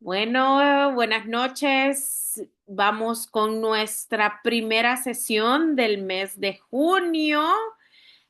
Bueno, buenas noches. Vamos con nuestra primera sesión del mes de junio.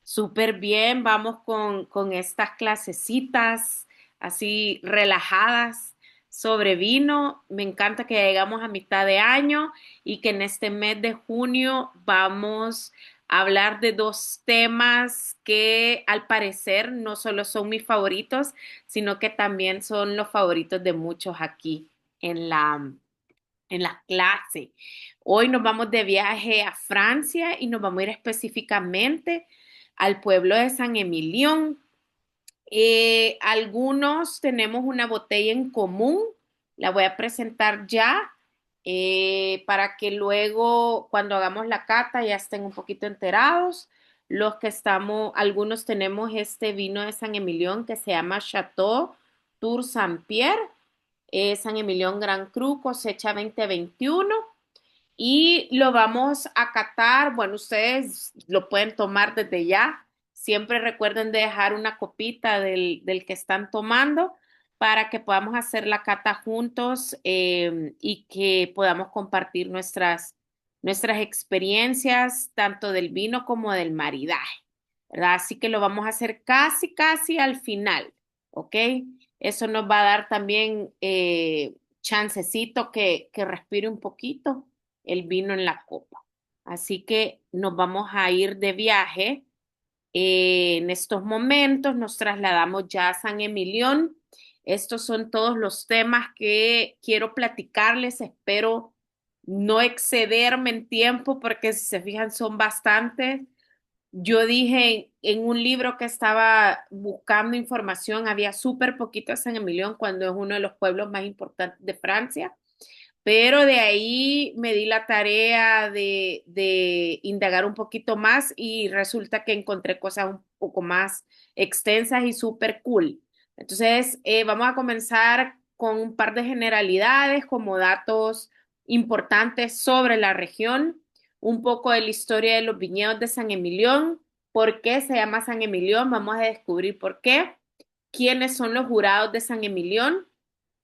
Súper bien, vamos con estas clasecitas así relajadas sobre vino. Me encanta que llegamos a mitad de año y que en este mes de junio vamos a hablar de dos temas que al parecer no solo son mis favoritos, sino que también son los favoritos de muchos aquí en la clase. Hoy nos vamos de viaje a Francia y nos vamos a ir específicamente al pueblo de San Emilión. Algunos tenemos una botella en común, la voy a presentar ya para que luego cuando hagamos la cata ya estén un poquito enterados. Los que estamos, algunos tenemos este vino de San Emilión que se llama Chateau Tour Saint-Pierre, San Emilión Gran Cru, cosecha 2021 y lo vamos a catar. Bueno, ustedes lo pueden tomar desde ya. Siempre recuerden de dejar una copita del que están tomando para que podamos hacer la cata juntos y que podamos compartir nuestras experiencias, tanto del vino como del maridaje, ¿verdad? Así que lo vamos a hacer casi, casi al final, ¿ok? Eso nos va a dar también chancecito que respire un poquito el vino en la copa. Así que nos vamos a ir de viaje. En estos momentos nos trasladamos ya a San Emilión. Estos son todos los temas que quiero platicarles. Espero no excederme en tiempo porque si se fijan son bastantes. Yo dije en un libro que estaba buscando información, había súper poquito a San Emilión cuando es uno de los pueblos más importantes de Francia. Pero de ahí me di la tarea de indagar un poquito más y resulta que encontré cosas un poco más extensas y súper cool. Entonces, vamos a comenzar con un par de generalidades como datos importantes sobre la región, un poco de la historia de los viñedos de San Emilión, por qué se llama San Emilión, vamos a descubrir por qué, quiénes son los jurados de San Emilión.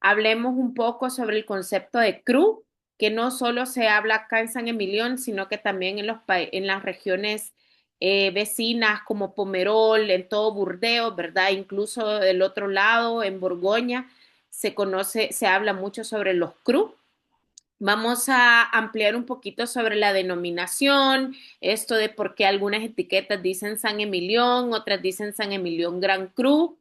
Hablemos un poco sobre el concepto de cru, que no solo se habla acá en San Emilión, sino que también en las regiones vecinas como Pomerol, en todo Burdeos, ¿verdad? Incluso del otro lado, en Borgoña, se habla mucho sobre los cru. Vamos a ampliar un poquito sobre la denominación, esto de por qué algunas etiquetas dicen San Emilión, otras dicen San Emilión Gran Cru.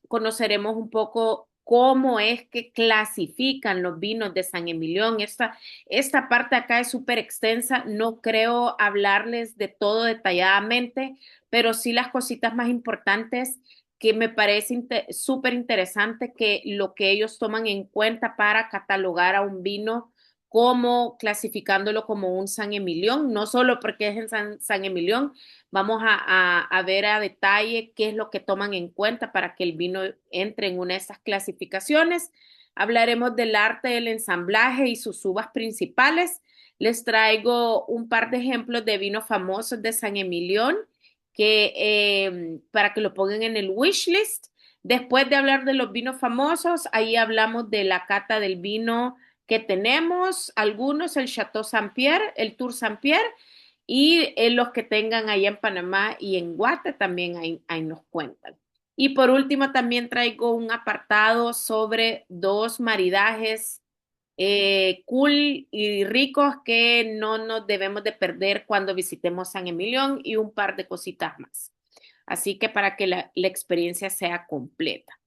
Conoceremos un poco cómo es que clasifican los vinos de San Emilión. Esta parte acá es súper extensa, no creo hablarles de todo detalladamente, pero sí las cositas más importantes que me parece súper interesante que lo que ellos toman en cuenta para catalogar a un vino como clasificándolo como un San Emilión, no solo porque es en San Emilión, vamos a ver a detalle qué es lo que toman en cuenta para que el vino entre en una de estas clasificaciones. Hablaremos del arte del ensamblaje y sus uvas principales. Les traigo un par de ejemplos de vinos famosos de San Emilión para que lo pongan en el wish list. Después de hablar de los vinos famosos, ahí hablamos de la cata del vino que tenemos, algunos, el Chateau Saint-Pierre, el Tour Saint-Pierre, y los que tengan allá en Panamá y en Guate también ahí nos cuentan. Y por último, también traigo un apartado sobre dos maridajes cool y ricos que no nos debemos de perder cuando visitemos San Emilión y un par de cositas más. Así que para que la experiencia sea completa.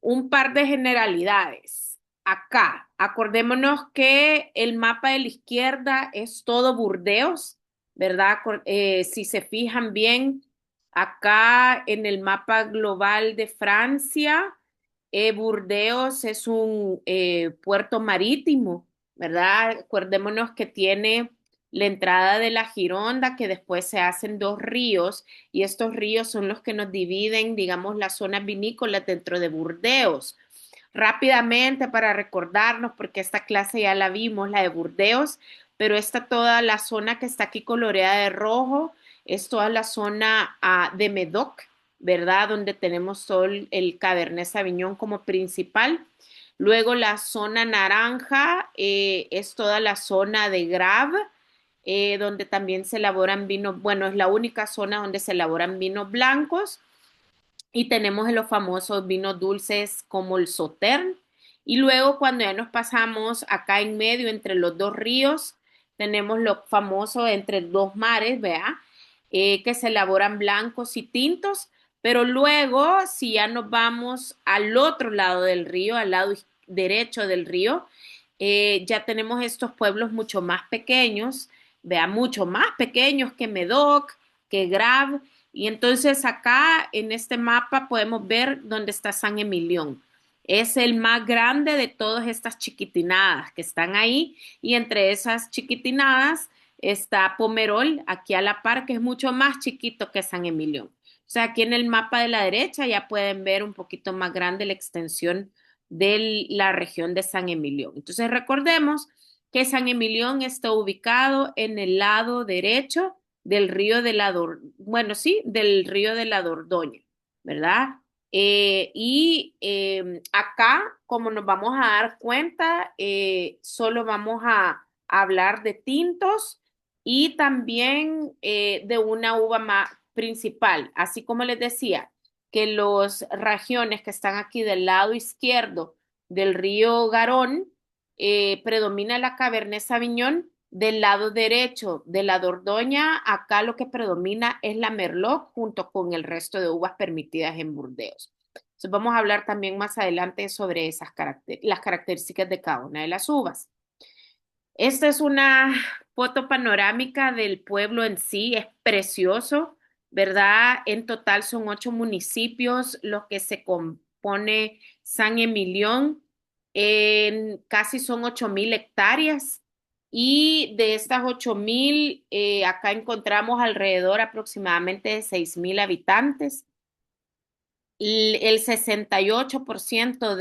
Un par de generalidades. Acá, acordémonos que el mapa de la izquierda es todo Burdeos, ¿verdad? Si se fijan bien, acá en el mapa global de Francia, Burdeos es un puerto marítimo, ¿verdad? Acordémonos que tiene la entrada de la Gironda, que después se hacen dos ríos, y estos ríos son los que nos dividen, digamos, las zonas vinícolas dentro de Burdeos. Rápidamente para recordarnos, porque esta clase ya la vimos, la de Burdeos, pero esta toda la zona que está aquí coloreada de rojo, es toda la zona de Medoc, ¿verdad? Donde tenemos todo el Cabernet Sauvignon como principal. Luego la zona naranja es toda la zona de Grave, donde también se elaboran vinos, bueno, es la única zona donde se elaboran vinos blancos. Y tenemos los famosos vinos dulces como el Sautern. Y luego cuando ya nos pasamos acá en medio entre los dos ríos, tenemos lo famoso entre dos mares, ¿vea? Que se elaboran blancos y tintos. Pero luego, si ya nos vamos al otro lado del río, al lado derecho del río, ya tenemos estos pueblos mucho más pequeños, vea, mucho más pequeños que Medoc, que Grave, y entonces acá en este mapa podemos ver dónde está San Emilión. Es el más grande de todas estas chiquitinadas que están ahí y entre esas chiquitinadas está Pomerol, aquí a la par, que es mucho más chiquito que San Emilión. O sea, aquí en el mapa de la derecha ya pueden ver un poquito más grande la extensión de la región de San Emilión. Entonces recordemos que San Emilión está ubicado en el lado derecho del río de la bueno, sí, del río de la Dordoña, ¿verdad? Acá, como nos vamos a dar cuenta, solo vamos a hablar de tintos y también de una uva más principal, así como les decía, que las regiones que están aquí del lado izquierdo del río Garón, predomina la Cabernet Sauvignon. Del lado derecho de la Dordoña, acá lo que predomina es la Merlot junto con el resto de uvas permitidas en Burdeos. Entonces vamos a hablar también más adelante sobre las características de cada una de las uvas. Esta es una foto panorámica del pueblo en sí, es precioso, ¿verdad? En total son 8 municipios los que se compone San Emilión, casi son 8.000 hectáreas y de estas 8.000, acá encontramos alrededor aproximadamente de 6.000 habitantes. El 68%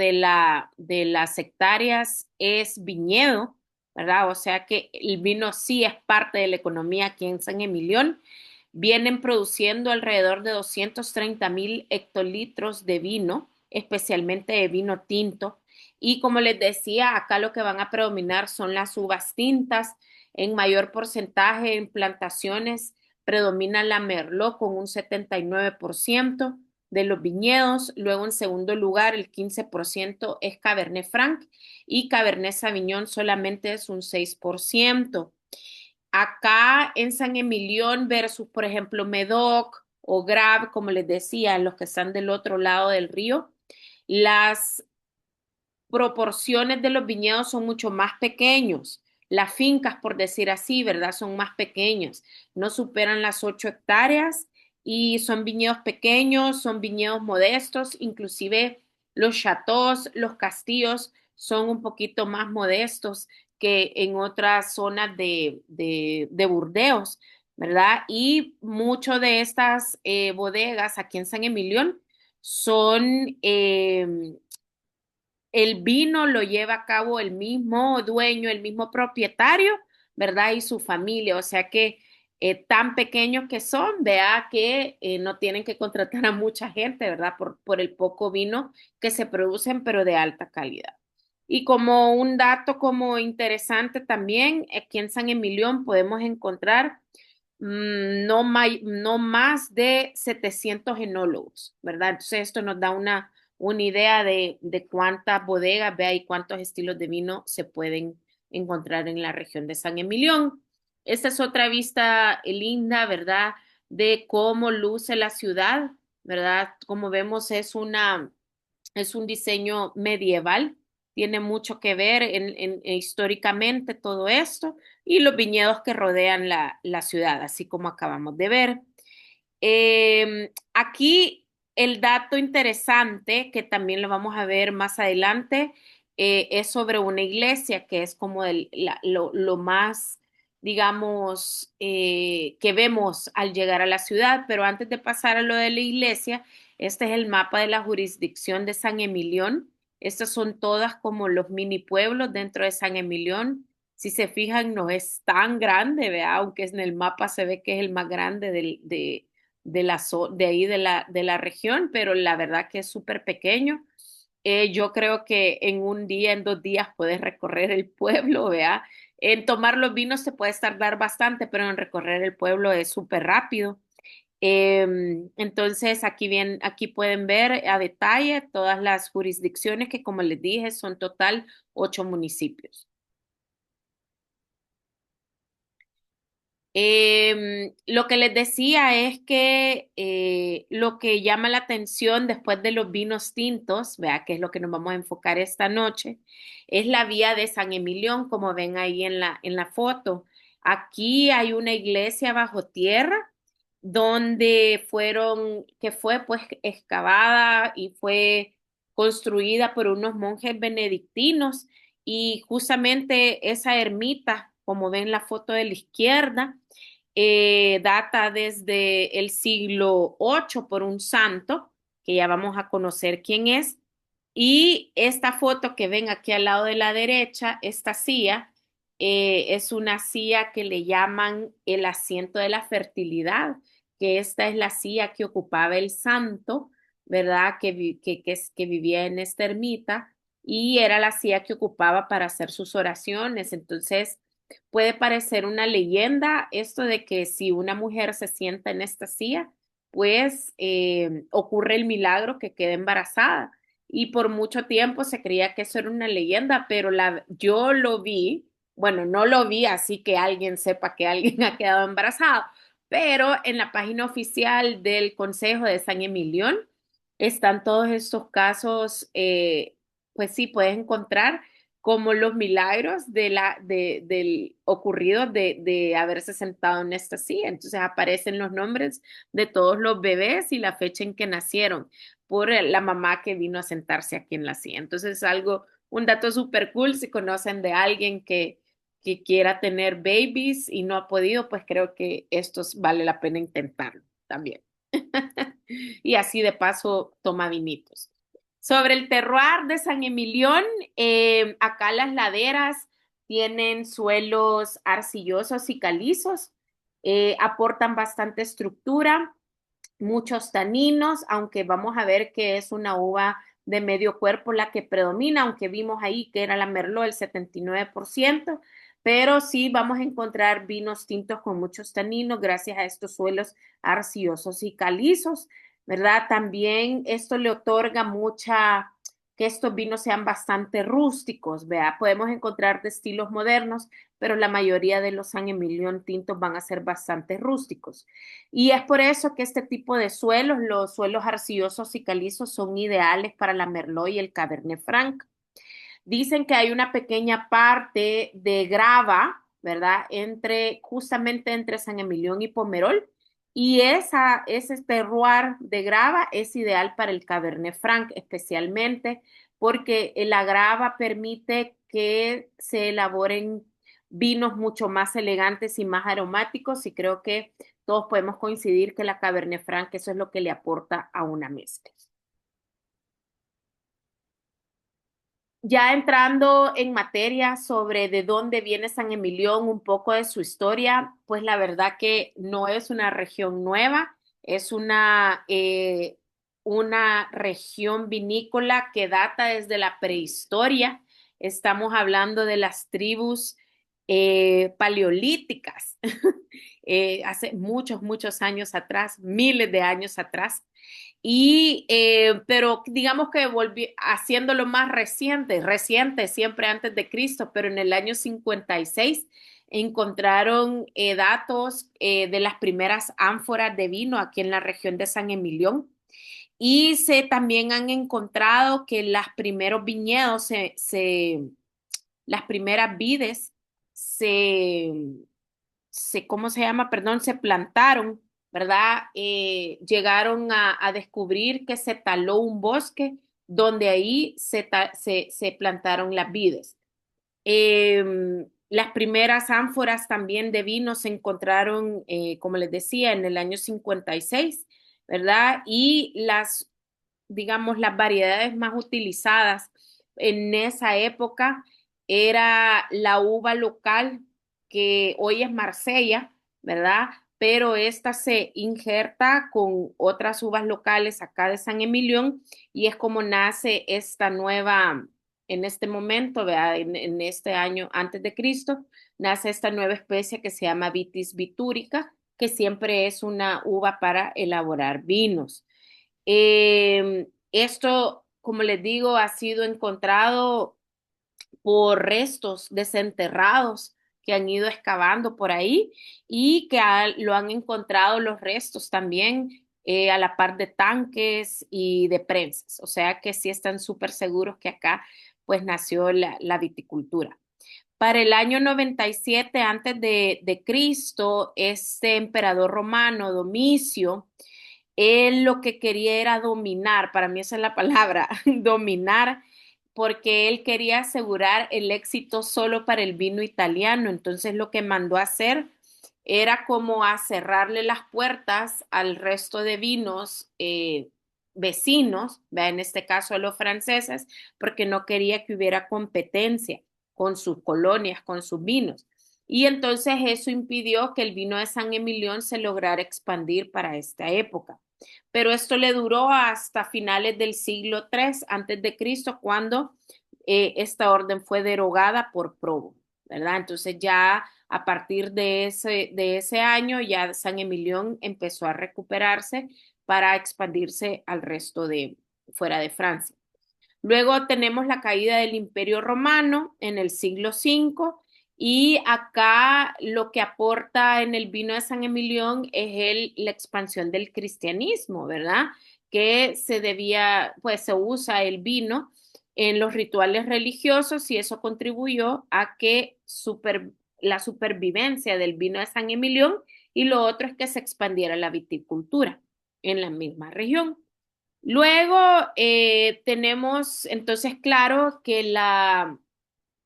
de las hectáreas es viñedo, ¿verdad? O sea que el vino sí es parte de la economía aquí en San Emilión. Vienen produciendo alrededor de 230.000 hectolitros de vino, especialmente de vino tinto. Y como les decía, acá lo que van a predominar son las uvas tintas. En mayor porcentaje en plantaciones predomina la Merlot con un 79% de los viñedos. Luego, en segundo lugar, el 15% es Cabernet Franc y Cabernet Sauvignon solamente es un 6%. Acá en San Emilión versus, por ejemplo, Medoc o Grave, como les decía, los que están del otro lado del río, las proporciones de los viñedos son mucho más pequeños. Las fincas, por decir así, ¿verdad? Son más pequeñas. No superan las 8 hectáreas y son viñedos pequeños, son viñedos modestos. Inclusive los chateaux, los castillos son un poquito más modestos que en otras zonas de Burdeos, ¿verdad? Y muchas de estas bodegas aquí en San Emilión son el vino lo lleva a cabo el mismo dueño, el mismo propietario, ¿verdad? Y su familia, o sea que tan pequeños que son, vea que no tienen que contratar a mucha gente, ¿verdad? Por el poco vino que se producen, pero de alta calidad. Y como un dato como interesante también, aquí en San Emilión podemos encontrar no más de 700 enólogos, ¿verdad? Entonces esto nos da una idea de cuántas bodegas, vea, y cuántos estilos de vino se pueden encontrar en la región de San Emilión. Esta es otra vista linda, ¿verdad? De cómo luce la ciudad, ¿verdad? Como vemos, es un diseño medieval, tiene mucho que ver históricamente todo esto y los viñedos que rodean la ciudad, así como acabamos de ver. Aquí el dato interesante, que también lo vamos a ver más adelante, es sobre una iglesia, que es como lo más, digamos, que vemos al llegar a la ciudad. Pero antes de pasar a lo de la iglesia, este es el mapa de la jurisdicción de San Emilión. Estas son todas como los mini pueblos dentro de San Emilión. Si se fijan, no es tan grande, ¿vea? Aunque en el mapa se ve que es el más grande de ahí de la región, pero la verdad que es súper pequeño. Yo creo que en un día, en 2 días puedes recorrer el pueblo, vea. En tomar los vinos se puede tardar bastante, pero en recorrer el pueblo es súper rápido. Entonces, aquí pueden ver a detalle todas las jurisdicciones que, como les dije, son total 8 municipios. Lo que les decía es que lo que llama la atención después de los vinos tintos, vea, que es lo que nos vamos a enfocar esta noche, es la vía de San Emilión, como ven ahí en la foto. Aquí hay una iglesia bajo tierra que fue pues excavada y fue construida por unos monjes benedictinos y justamente esa ermita, como ven la foto de la izquierda, data desde el siglo VIII por un santo, que ya vamos a conocer quién es. Y esta foto que ven aquí al lado de la derecha, esta silla, es una silla que le llaman el asiento de la fertilidad, que esta es la silla que ocupaba el santo, ¿verdad? Que vivía en esta ermita y era la silla que ocupaba para hacer sus oraciones. Entonces, puede parecer una leyenda esto de que si una mujer se sienta en esta silla, pues ocurre el milagro que queda embarazada. Y por mucho tiempo se creía que eso era una leyenda, pero yo lo vi, bueno, no lo vi así que alguien sepa que alguien ha quedado embarazado, pero en la página oficial del Consejo de San Emilión están todos estos casos, pues sí, puedes encontrar como los milagros del ocurrido de haberse sentado en esta silla. Entonces aparecen los nombres de todos los bebés y la fecha en que nacieron por la mamá que vino a sentarse aquí en la silla. Entonces es algo, un dato súper cool. Si conocen de alguien que quiera tener babies y no ha podido, pues creo que esto vale la pena intentarlo también. Y así de paso toma vinitos. Sobre el terroir de San Emilión, acá las laderas tienen suelos arcillosos y calizos, aportan bastante estructura, muchos taninos, aunque vamos a ver que es una uva de medio cuerpo la que predomina, aunque vimos ahí que era la Merlot el 79%, pero sí vamos a encontrar vinos tintos con muchos taninos gracias a estos suelos arcillosos y calizos, ¿verdad? También esto le otorga que estos vinos sean bastante rústicos, ¿vea? Podemos encontrar de estilos modernos, pero la mayoría de los San Emilion tintos van a ser bastante rústicos. Y es por eso que este tipo de suelos, los suelos arcillosos y calizos, son ideales para la Merlot y el Cabernet Franc. Dicen que hay una pequeña parte de grava, ¿verdad? Justamente entre San Emilión y Pomerol. Y ese terroir de grava es ideal para el Cabernet Franc, especialmente porque la grava permite que se elaboren vinos mucho más elegantes y más aromáticos. Y creo que todos podemos coincidir que la Cabernet Franc, eso es lo que le aporta a una mezcla. Ya entrando en materia sobre de dónde viene San Emilión, un poco de su historia, pues la verdad que no es una región nueva, es una región vinícola que data desde la prehistoria. Estamos hablando de las tribus paleolíticas, hace muchos, muchos años atrás, miles de años atrás. Pero digamos que haciéndolo más reciente, siempre antes de Cristo, pero en el año 56 encontraron datos de las primeras ánforas de vino aquí en la región de San Emilión. Y también han encontrado que los primeros viñedos, las primeras vides se, ¿cómo se llama? Perdón, se plantaron, ¿verdad? Llegaron a descubrir que se taló un bosque donde ahí se plantaron las vides. Las primeras ánforas también de vino se encontraron, como les decía, en el año 56, ¿verdad? Y digamos, las variedades más utilizadas en esa época era la uva local, que hoy es Marsella, ¿verdad? pero esta se injerta con otras uvas locales acá de San Emilión y es como nace esta nueva, en este momento, ¿verdad? En este año antes de Cristo, nace esta nueva especie que se llama Vitis bitúrica, que siempre es una uva para elaborar vinos. Esto, como les digo, ha sido encontrado por restos desenterrados que han ido excavando por ahí y que lo han encontrado los restos también a la par de tanques y de prensas. O sea que sí están súper seguros que acá pues nació la viticultura. Para el año 97 antes de Cristo, este emperador romano, Domicio, él lo que quería era dominar, para mí esa es la palabra, dominar, porque él quería asegurar el éxito solo para el vino italiano. Entonces lo que mandó a hacer era como a cerrarle las puertas al resto de vinos vecinos, ¿ve? En este caso a los franceses, porque no quería que hubiera competencia con sus colonias, con sus vinos. Y entonces eso impidió que el vino de San Emilión se lograra expandir para esta época. Pero esto le duró hasta finales del siglo III antes de Cristo, cuando esta orden fue derogada por Probo, ¿verdad? Entonces ya a partir de ese año ya San Emilión empezó a recuperarse para expandirse al resto de fuera de Francia. Luego tenemos la caída del Imperio Romano en el siglo V y acá lo que aporta en el vino de San Emilión es la expansión del cristianismo, ¿verdad? Que se debía, pues se usa el vino en los rituales religiosos y eso contribuyó a que la supervivencia del vino de San Emilión y lo otro es que se expandiera la viticultura en la misma región. Luego tenemos entonces claro que la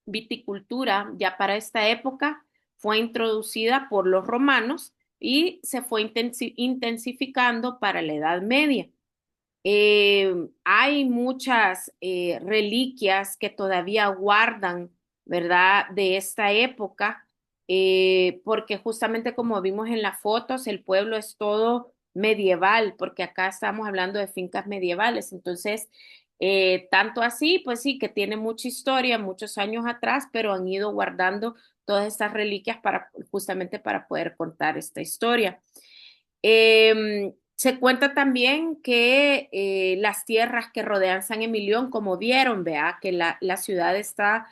viticultura ya para esta época fue introducida por los romanos y se fue intensificando para la Edad Media. Hay muchas reliquias que todavía guardan, ¿verdad? De esta época, porque justamente como vimos en las fotos, el pueblo es todo medieval, porque acá estamos hablando de fincas medievales. Entonces, tanto así, pues sí, que tiene mucha historia, muchos años atrás, pero han ido guardando todas estas reliquias para justamente para poder contar esta historia. Se cuenta también que las tierras que rodean San Emilión, como vieron, vea que la ciudad está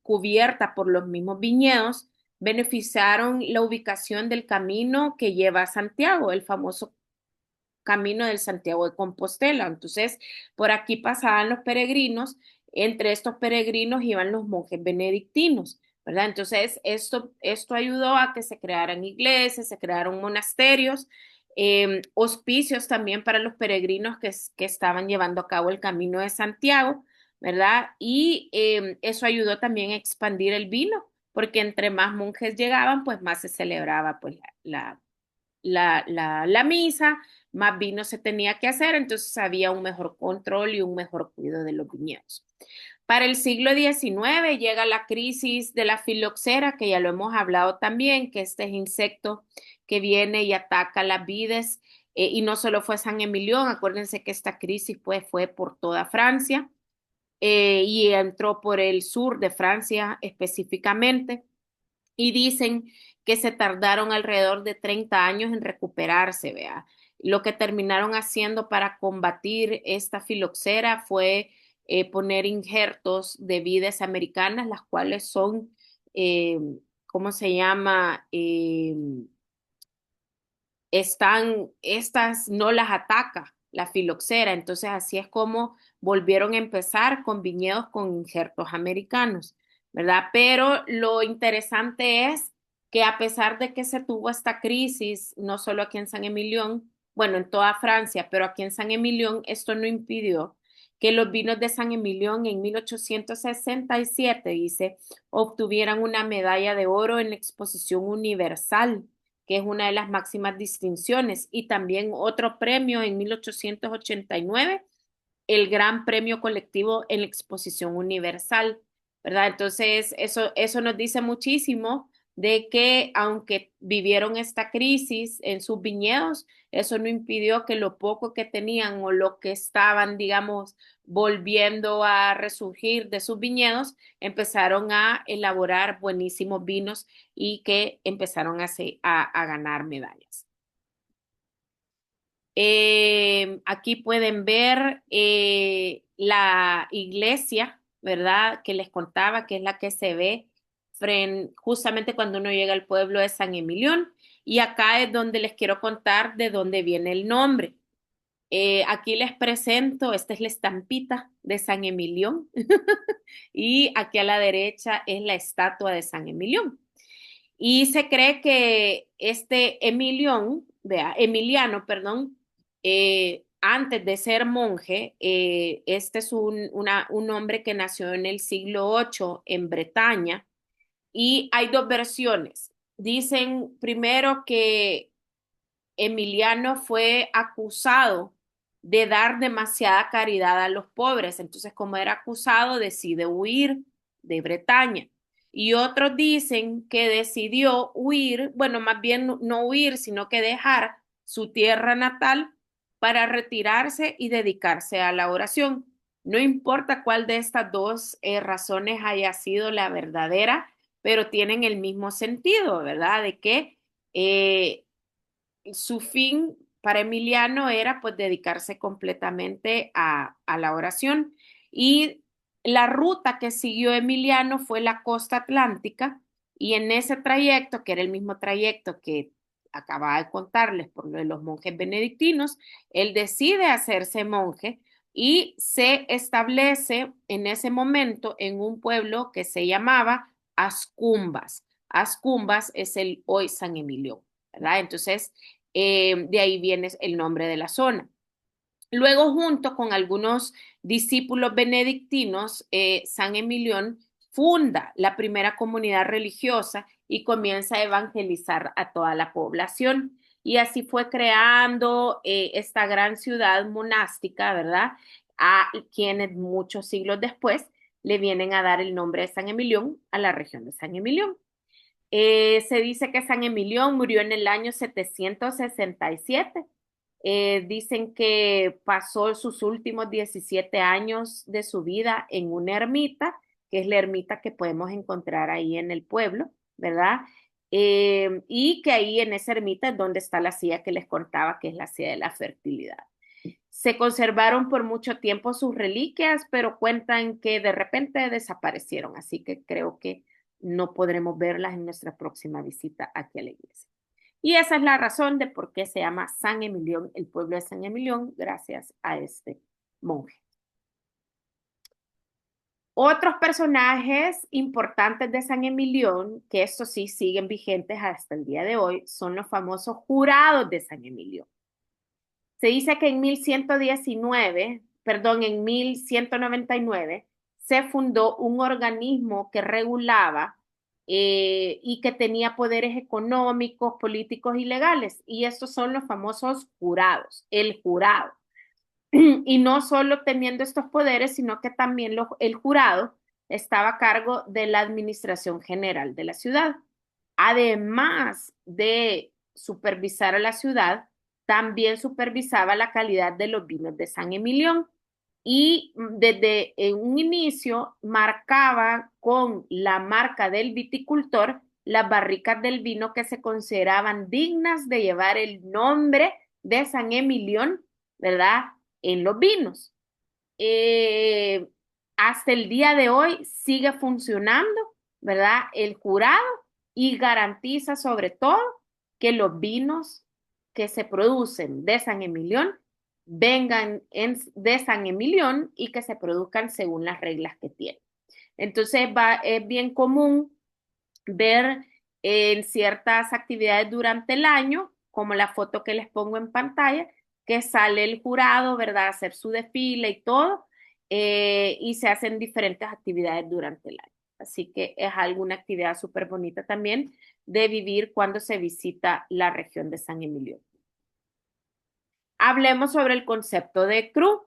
cubierta por los mismos viñedos, beneficiaron la ubicación del camino que lleva a Santiago, el famoso camino del Santiago de Compostela. Entonces, por aquí pasaban los peregrinos, entre estos peregrinos iban los monjes benedictinos, ¿verdad? Entonces, esto ayudó a que se crearan iglesias, se crearon monasterios, hospicios también para los peregrinos que estaban llevando a cabo el camino de Santiago, ¿verdad? Y eso ayudó también a expandir el vino, porque entre más monjes llegaban, pues más se celebraba pues la misa, más vino se tenía que hacer, entonces había un mejor control y un mejor cuidado de los viñedos. Para el siglo XIX llega la crisis de la filoxera, que ya lo hemos hablado también, que este es insecto que viene y ataca las vides, y no solo fue San Emilión, acuérdense que esta crisis pues, fue por toda Francia, y entró por el sur de Francia específicamente y dicen que se tardaron alrededor de 30 años en recuperarse, vea. Lo que terminaron haciendo para combatir esta filoxera fue poner injertos de vides americanas, las cuales son, eh, ¿cómo se llama? Estas no las ataca la filoxera, entonces así es como volvieron a empezar con viñedos con injertos americanos, ¿verdad? Pero lo interesante es que a pesar de que se tuvo esta crisis, no solo aquí en San Emilión, bueno, en toda Francia, pero aquí en San Emilión, esto no impidió que los vinos de San Emilión en 1867, dice, obtuvieran una medalla de oro en la exposición universal, que es una de las máximas distinciones, y también otro premio en 1889, el Gran Premio Colectivo en la Exposición Universal, ¿verdad? Entonces, eso nos dice muchísimo de que aunque vivieron esta crisis en sus viñedos, eso no impidió que lo poco que tenían o lo que estaban, digamos, volviendo a resurgir de sus viñedos, empezaron a elaborar buenísimos vinos y que empezaron a ganar medallas. Aquí pueden ver la iglesia, ¿verdad? Que les contaba, que es la que se ve justamente cuando uno llega al pueblo de San Emilión. Y acá es donde les quiero contar de dónde viene el nombre. Aquí les presento, esta es la estampita de San Emilión y aquí a la derecha es la estatua de San Emilión. Y se cree que este Emiliano, perdón, antes de ser monje, este es un hombre que nació en el siglo VIII en Bretaña y hay dos versiones. Dicen primero que Emiliano fue acusado de dar demasiada caridad a los pobres. Entonces, como era acusado, decide huir de Bretaña. Y otros dicen que decidió huir, bueno, más bien no huir, sino que dejar su tierra natal para retirarse y dedicarse a la oración. No importa cuál de estas dos razones haya sido la verdadera, pero tienen el mismo sentido, ¿verdad? De que su fin para Emiliano era pues dedicarse completamente a la oración y la ruta que siguió Emiliano fue la costa atlántica y en ese trayecto, que era el mismo trayecto que acababa de contarles por lo de los monjes benedictinos, él decide hacerse monje y se establece en ese momento en un pueblo que se llamaba Ascumbas. Ascumbas es el hoy San Emilio, ¿verdad? Entonces, de ahí viene el nombre de la zona. Luego, junto con algunos discípulos benedictinos, San Emilión funda la primera comunidad religiosa y comienza a evangelizar a toda la población. Y así fue creando esta gran ciudad monástica, ¿verdad? A quienes muchos siglos después le vienen a dar el nombre de San Emilión a la región de San Emilión. Se dice que San Emilión murió en el año 767. Dicen que pasó sus últimos 17 años de su vida en una ermita, que es la ermita que podemos encontrar ahí en el pueblo, ¿verdad? Y que ahí en esa ermita es donde está la silla que les contaba, que es la silla de la fertilidad. Se conservaron por mucho tiempo sus reliquias, pero cuentan que de repente desaparecieron, así que creo que no podremos verlas en nuestra próxima visita aquí a la iglesia. Y esa es la razón de por qué se llama San Emilión, el pueblo de San Emilión, gracias a este monje. Otros personajes importantes de San Emilión, que estos sí siguen vigentes hasta el día de hoy, son los famosos jurados de San Emilión. Se dice que en 1119, perdón, en 1199, se fundó un organismo que regulaba y que tenía poderes económicos, políticos y legales. Y estos son los famosos jurados, el jurado. Y no solo teniendo estos poderes, sino que también el jurado estaba a cargo de la administración general de la ciudad. Además de supervisar a la ciudad, también supervisaba la calidad de los vinos de San Emilión y desde un inicio marcaba con la marca del viticultor las barricas del vino que se consideraban dignas de llevar el nombre de San Emilión, ¿verdad? En los vinos. Eh, Hasta el día de hoy sigue funcionando, ¿verdad? El jurado y garantiza sobre todo que los vinos que se producen de San Emilión vengan de San Emilión y que se produzcan según las reglas que tienen. Entonces es bien común ver en ciertas actividades durante el año, como la foto que les pongo en pantalla, que sale el jurado, ¿verdad? A hacer su desfile y todo, y se hacen diferentes actividades durante el año. Así que es alguna actividad súper bonita también de vivir cuando se visita la región de San Emilio. Hablemos sobre el concepto de cru.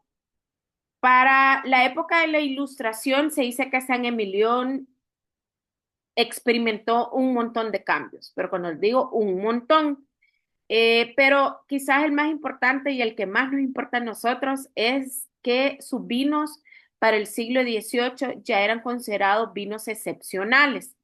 Para la época de la Ilustración se dice que San Emilión experimentó un montón de cambios, pero cuando les digo un montón, pero quizás el más importante y el que más nos importa a nosotros es que sus vinos para el siglo XVIII ya eran considerados vinos excepcionales.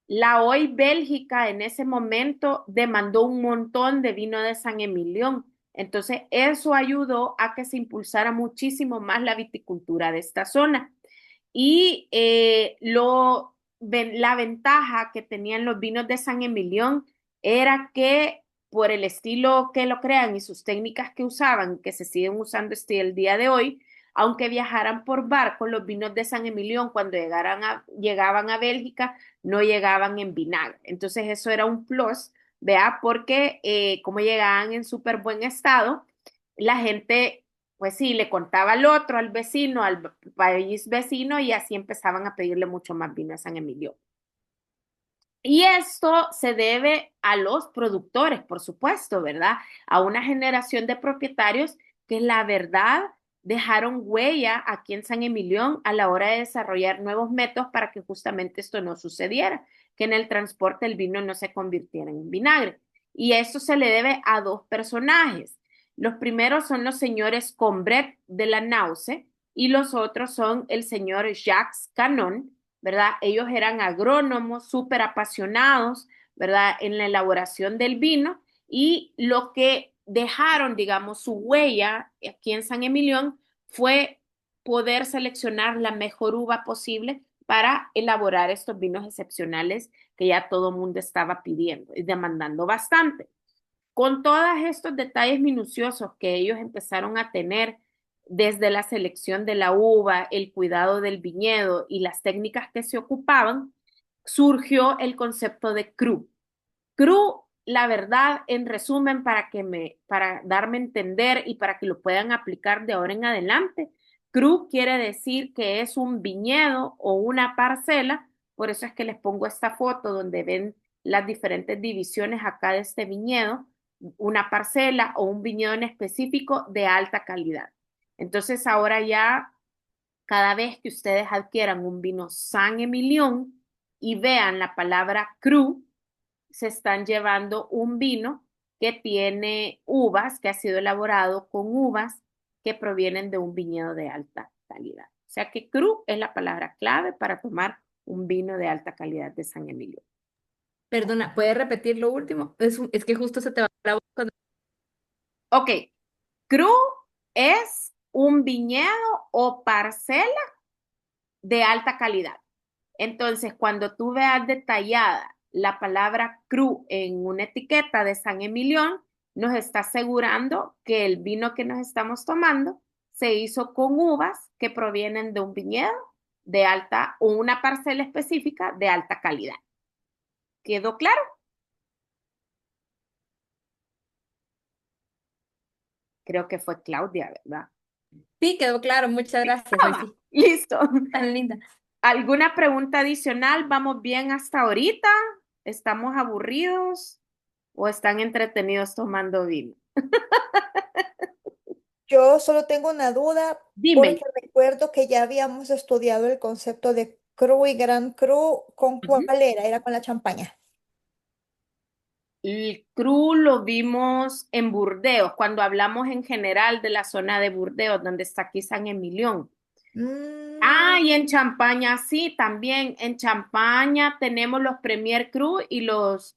La hoy Bélgica en ese momento demandó un montón de vino de San Emilión. Entonces, eso ayudó a que se impulsara muchísimo más la viticultura de esta zona. Y la ventaja que tenían los vinos de San Emilión era que por el estilo que lo crean y sus técnicas que usaban, que se siguen usando hasta el día de hoy, aunque viajaran por barco, los vinos de San Emilión cuando llegaban a Bélgica no llegaban en vinagre. Entonces eso era un plus, vea, porque como llegaban en súper buen estado, la gente, pues sí, le contaba al otro, al vecino, al país vecino, y así empezaban a pedirle mucho más vino a San Emilio. Y esto se debe a los productores, por supuesto, ¿verdad? A una generación de propietarios que la verdad dejaron huella aquí en San Emilión a la hora de desarrollar nuevos métodos para que justamente esto no sucediera, que en el transporte el vino no se convirtiera en vinagre. Y esto se le debe a dos personajes. Los primeros son los señores Combret de la Nauce y los otros son el señor Jacques Canon, ¿verdad? Ellos eran agrónomos súper apasionados, ¿verdad? En la elaboración del vino y lo que dejaron, digamos, su huella aquí en San Emilión fue poder seleccionar la mejor uva posible para elaborar estos vinos excepcionales que ya todo el mundo estaba pidiendo y demandando bastante. Con todos estos detalles minuciosos que ellos empezaron a tener desde la selección de la uva, el cuidado del viñedo y las técnicas que se ocupaban, surgió el concepto de cru. Cru, la verdad, en resumen, para darme a entender y para que lo puedan aplicar de ahora en adelante, cru quiere decir que es un viñedo o una parcela, por eso es que les pongo esta foto donde ven las diferentes divisiones acá de este viñedo, una parcela o un viñedo en específico de alta calidad. Entonces ahora ya cada vez que ustedes adquieran un vino San Emilión y vean la palabra cru, se están llevando un vino que tiene uvas, que ha sido elaborado con uvas que provienen de un viñedo de alta calidad. O sea que cru es la palabra clave para tomar un vino de alta calidad de San Emilio. Perdona, ¿puedes repetir lo último? Es que justo se te va la voz cuando... Ok, cru es un viñedo o parcela de alta calidad. Entonces, cuando tú veas detallada la palabra cru en una etiqueta de San Emilión, nos está asegurando que el vino que nos estamos tomando se hizo con uvas que provienen de un viñedo de alta o una parcela específica de alta calidad. ¿Quedó claro? Creo que fue Claudia, ¿verdad? Sí, quedó claro, muchas gracias. Hoy sí, Listo. tan linda. ¿Alguna pregunta adicional? ¿Vamos bien hasta ahorita? ¿Estamos aburridos o están entretenidos tomando vino? Yo solo tengo una duda Dime. porque recuerdo que ya habíamos estudiado el concepto de cru y gran cru. ¿Con cuál Ujú. era? Era con la champaña. El cru lo vimos en Burdeos, cuando hablamos en general de la zona de Burdeos, donde está aquí San Emilión. Mm, Ah, y en Champaña, sí, también. En Champaña tenemos los Premier Cru y los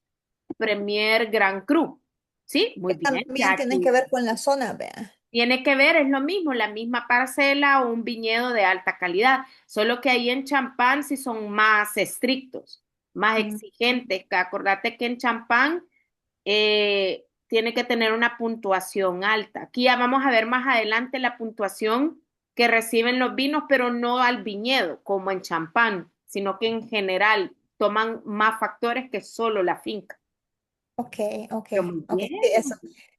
Premier Grand Cru. Sí, muy que bien, también ya tienen que aquí. ver con la zona, vea. Tiene que ver, es lo mismo, la misma parcela o un viñedo de alta calidad, solo que ahí en Champán sí son más estrictos, más Mm, exigentes. Acordate que en Champán tiene que tener una puntuación alta. Aquí ya vamos a ver más adelante la puntuación que reciben los vinos, pero no al viñedo, como en Champán, sino que en general toman más factores que solo la finca. ok, ok, Pero muy ok. bien. Sí, eso.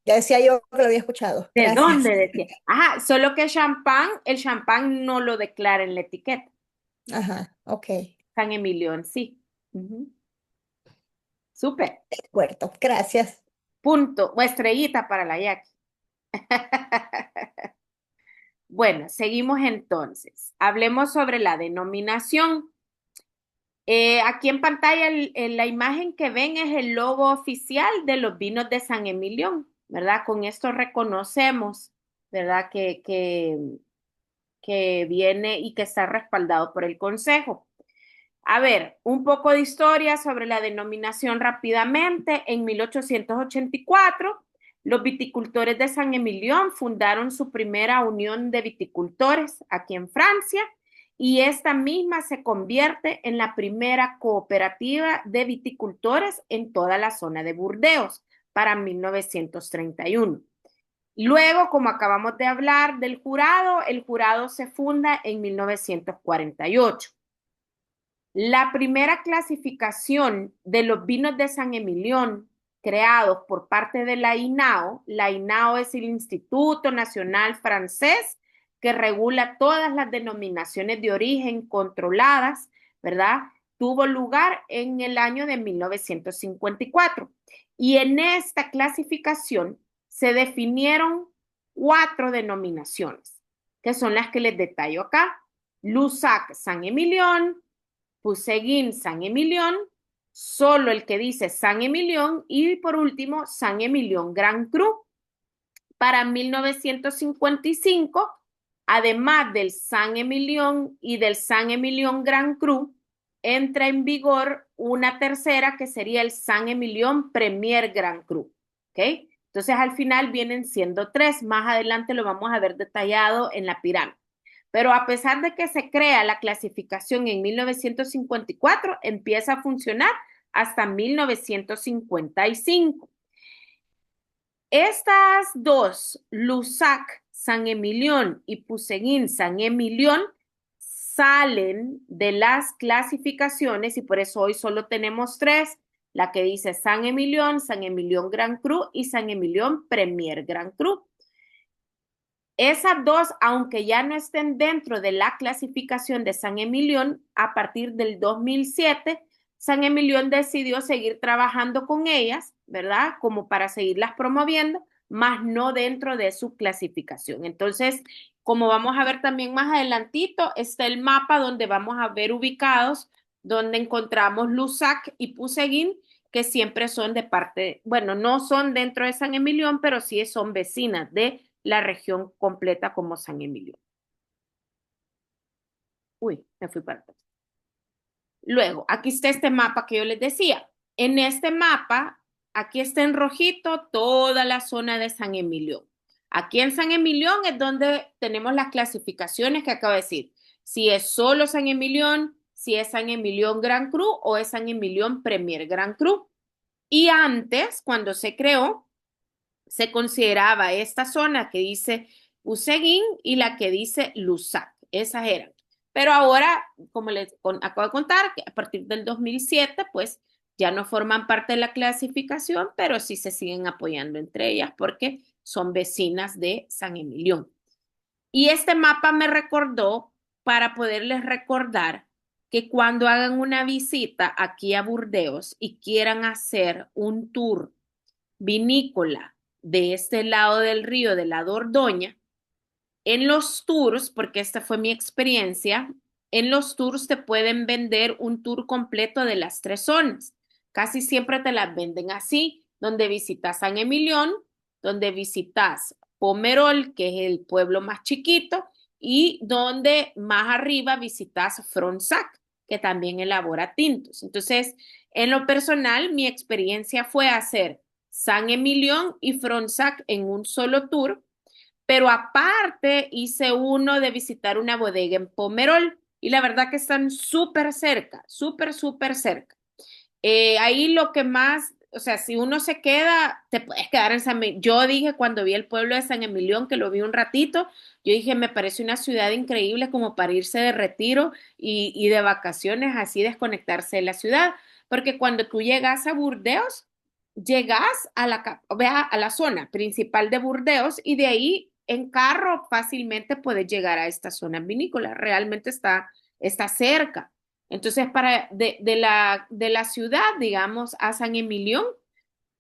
Ya decía yo que lo había escuchado. ¿De Gracias. dónde decía? Ajá, solo que champán, el champán no lo declara en la etiqueta. Ajá, ok. De San Emilio en sí. Ujú. Súper. acuerdo. Gracias. Punto. O estrellita para la Jackie. Bueno, seguimos entonces. Hablemos sobre la denominación. Aquí en pantalla la imagen que ven es el logo oficial de los vinos de San Emilión, ¿verdad? Con esto reconocemos, ¿verdad? Que viene y que está respaldado por el Consejo. A ver, un poco de historia sobre la denominación rápidamente. En 1884, los viticultores de San Emilión fundaron su primera unión de viticultores aquí en Francia y esta misma se convierte en la primera cooperativa de viticultores en toda la zona de Burdeos para 1931. Luego, como acabamos de hablar del jurado, el jurado se funda en 1948. La primera clasificación de los vinos de San Emilión creados por parte de la INAO es el Instituto Nacional Francés que regula todas las denominaciones de origen controladas, ¿verdad? Tuvo lugar en el año de 1954. Y en esta clasificación se definieron 4 denominaciones, que son las que les detallo acá. Lusac San Emilión, Puseguín San Emilión, solo el que dice San Emilión y por último San Emilión Grand Cru. Para 1955, además del San Emilión y del San Emilión Grand Cru, entra en vigor una tercera que sería el San Emilión Premier Grand Cru. ¿Ok? Entonces al final vienen siendo 3. Más adelante lo vamos a ver detallado en la pirámide. Pero a pesar de que se crea la clasificación en 1954, empieza a funcionar hasta 1955. Estas 2, Lusac San Emilión y Puseguín San Emilión, salen de las clasificaciones y por eso hoy solo tenemos 3, la que dice San Emilión Grand Cru y San Emilión Premier Grand Cru. Esas 2, aunque ya no estén dentro de la clasificación de San Emilión, a partir del 2007, San Emilión decidió seguir trabajando con ellas, ¿verdad? Como para seguirlas promoviendo, más no dentro de su clasificación. Entonces, como vamos a ver también más adelantito, está el mapa donde vamos a ver ubicados, donde encontramos Lusac y Puseguín, que siempre son de parte, bueno, no son dentro de San Emilión, pero sí son vecinas de la región completa como San Emilio. Uy, me fui para atrás. Luego, aquí está este mapa que yo les decía. En este mapa, aquí está en rojito toda la zona de San Emilio. Aquí en San Emilio es donde tenemos las clasificaciones que acabo de decir. Si es solo San Emilio, si es San Emilio Grand Cru o es San Emilio Premier Grand Cru. Y antes, cuando se creó, se consideraba esta zona que dice Useguín y la que dice Lusac. Esas eran. Pero ahora, como les acabo de contar, que a partir del 2007, pues ya no forman parte de la clasificación, pero sí se siguen apoyando entre ellas porque son vecinas de San Emilión. Y este mapa me recordó para poderles recordar que cuando hagan una visita aquí a Burdeos y quieran hacer un tour vinícola de este lado del río, de la Dordoña, en los tours, porque esta fue mi experiencia, en los tours te pueden vender un tour completo de las 3 zonas. Casi siempre te las venden así, donde visitas San Emilión, donde visitas Pomerol, que es el pueblo más chiquito, y donde más arriba visitas Fronsac, que también elabora tintos. Entonces, en lo personal, mi experiencia fue hacer San Emilión y Fronsac en un solo tour, pero aparte hice uno de visitar una bodega en Pomerol y la verdad que están súper cerca, súper cerca. Ahí lo que más, o sea, si uno se queda, te puedes quedar en San Emilión. Yo dije cuando vi el pueblo de San Emilión, que lo vi un ratito, yo dije, me parece una ciudad increíble como para irse de retiro y de vacaciones, así desconectarse de la ciudad, porque cuando tú llegas a Burdeos, llegas a la zona principal de Burdeos y de ahí en carro fácilmente puedes llegar a esta zona vinícola, realmente está cerca. Entonces, de la ciudad, digamos, a San Emilio,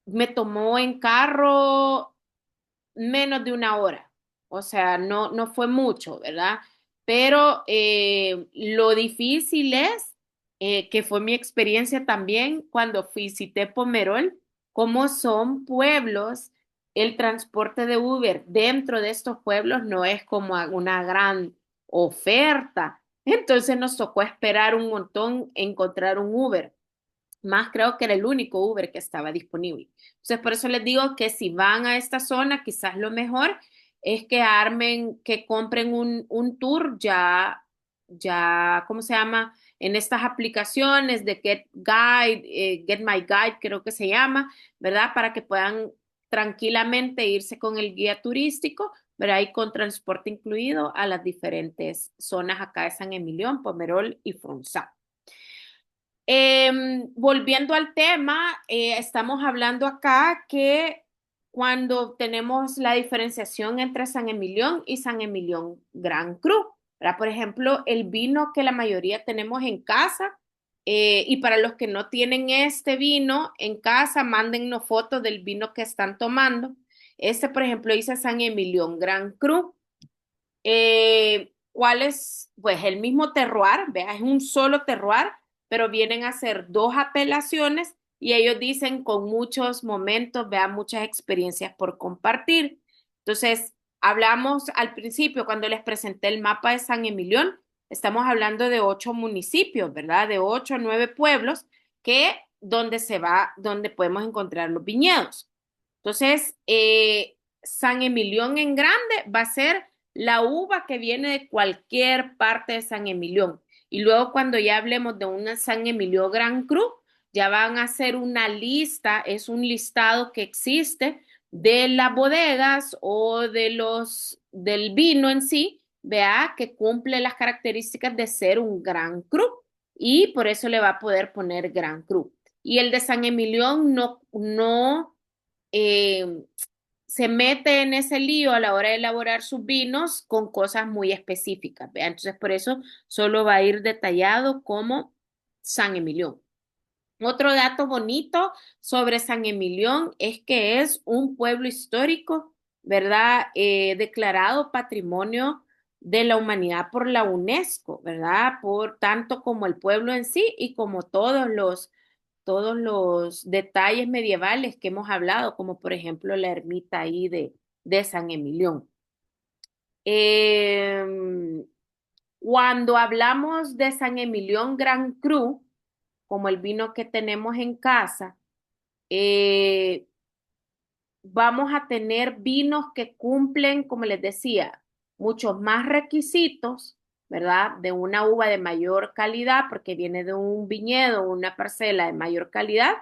me tomó en carro menos de una hora. O sea, no fue mucho, ¿verdad? Pero lo difícil es que fue mi experiencia también cuando visité Pomerol, cómo son pueblos, el transporte de Uber dentro de estos pueblos no es como una gran oferta. Entonces nos tocó esperar un montón encontrar un Uber. Más creo que era el único Uber que estaba disponible. Entonces, por eso les digo que si van a esta zona, quizás lo mejor es que armen, que compren un tour ya, ¿cómo se llama? En estas aplicaciones de Get Guide, Get My Guide, creo que se llama, ¿verdad? Para que puedan tranquilamente irse con el guía turístico, ¿verdad? Y con transporte incluido a las diferentes zonas acá de San Emilión, Pomerol y Fronsac. Volviendo al tema, estamos hablando acá que cuando tenemos la diferenciación entre San Emilión y San Emilión Gran Cru, ¿verdad? Por ejemplo, el vino que la mayoría tenemos en casa, y para los que no tienen este vino en casa, mándennos fotos del vino que están tomando. Este, por ejemplo, dice San Emilión Gran Cru. ¿Cuál es? Pues el mismo terroir, vea, es un solo terroir, pero vienen a ser dos apelaciones y ellos dicen con muchos momentos, vea, muchas experiencias por compartir. Entonces, hablamos al principio, cuando les presenté el mapa de San Emilión, estamos hablando de 8 municipios, ¿verdad? De 8 o 9 pueblos que donde podemos encontrar los viñedos. Entonces, San Emilión en grande va a ser la uva que viene de cualquier parte de San Emilión. Y luego cuando ya hablemos de una San Emilio Gran Cru, ya van a hacer una lista, es un listado que existe de las bodegas o del vino en sí, vea que cumple las características de ser un Gran Cru y por eso le va a poder poner Gran Cru. Y el de San Emilión no eh, se mete en ese lío a la hora de elaborar sus vinos con cosas muy específicas, ¿vea? Entonces, por eso solo va a ir detallado como San Emilión. Otro dato bonito sobre San Emilión es que es un pueblo histórico, ¿verdad? Declarado Patrimonio de la Humanidad por la UNESCO, ¿verdad? Por tanto como el pueblo en sí y como todos los detalles medievales que hemos hablado, como por ejemplo la ermita ahí de San Emilión. Eh, Cuando hablamos de San Emilión Gran Cru, como el vino que tenemos en casa, eh, vamos a tener vinos que cumplen, como les decía, muchos más requisitos, ¿verdad? De una uva de mayor calidad, porque viene de un viñedo, una parcela de mayor calidad,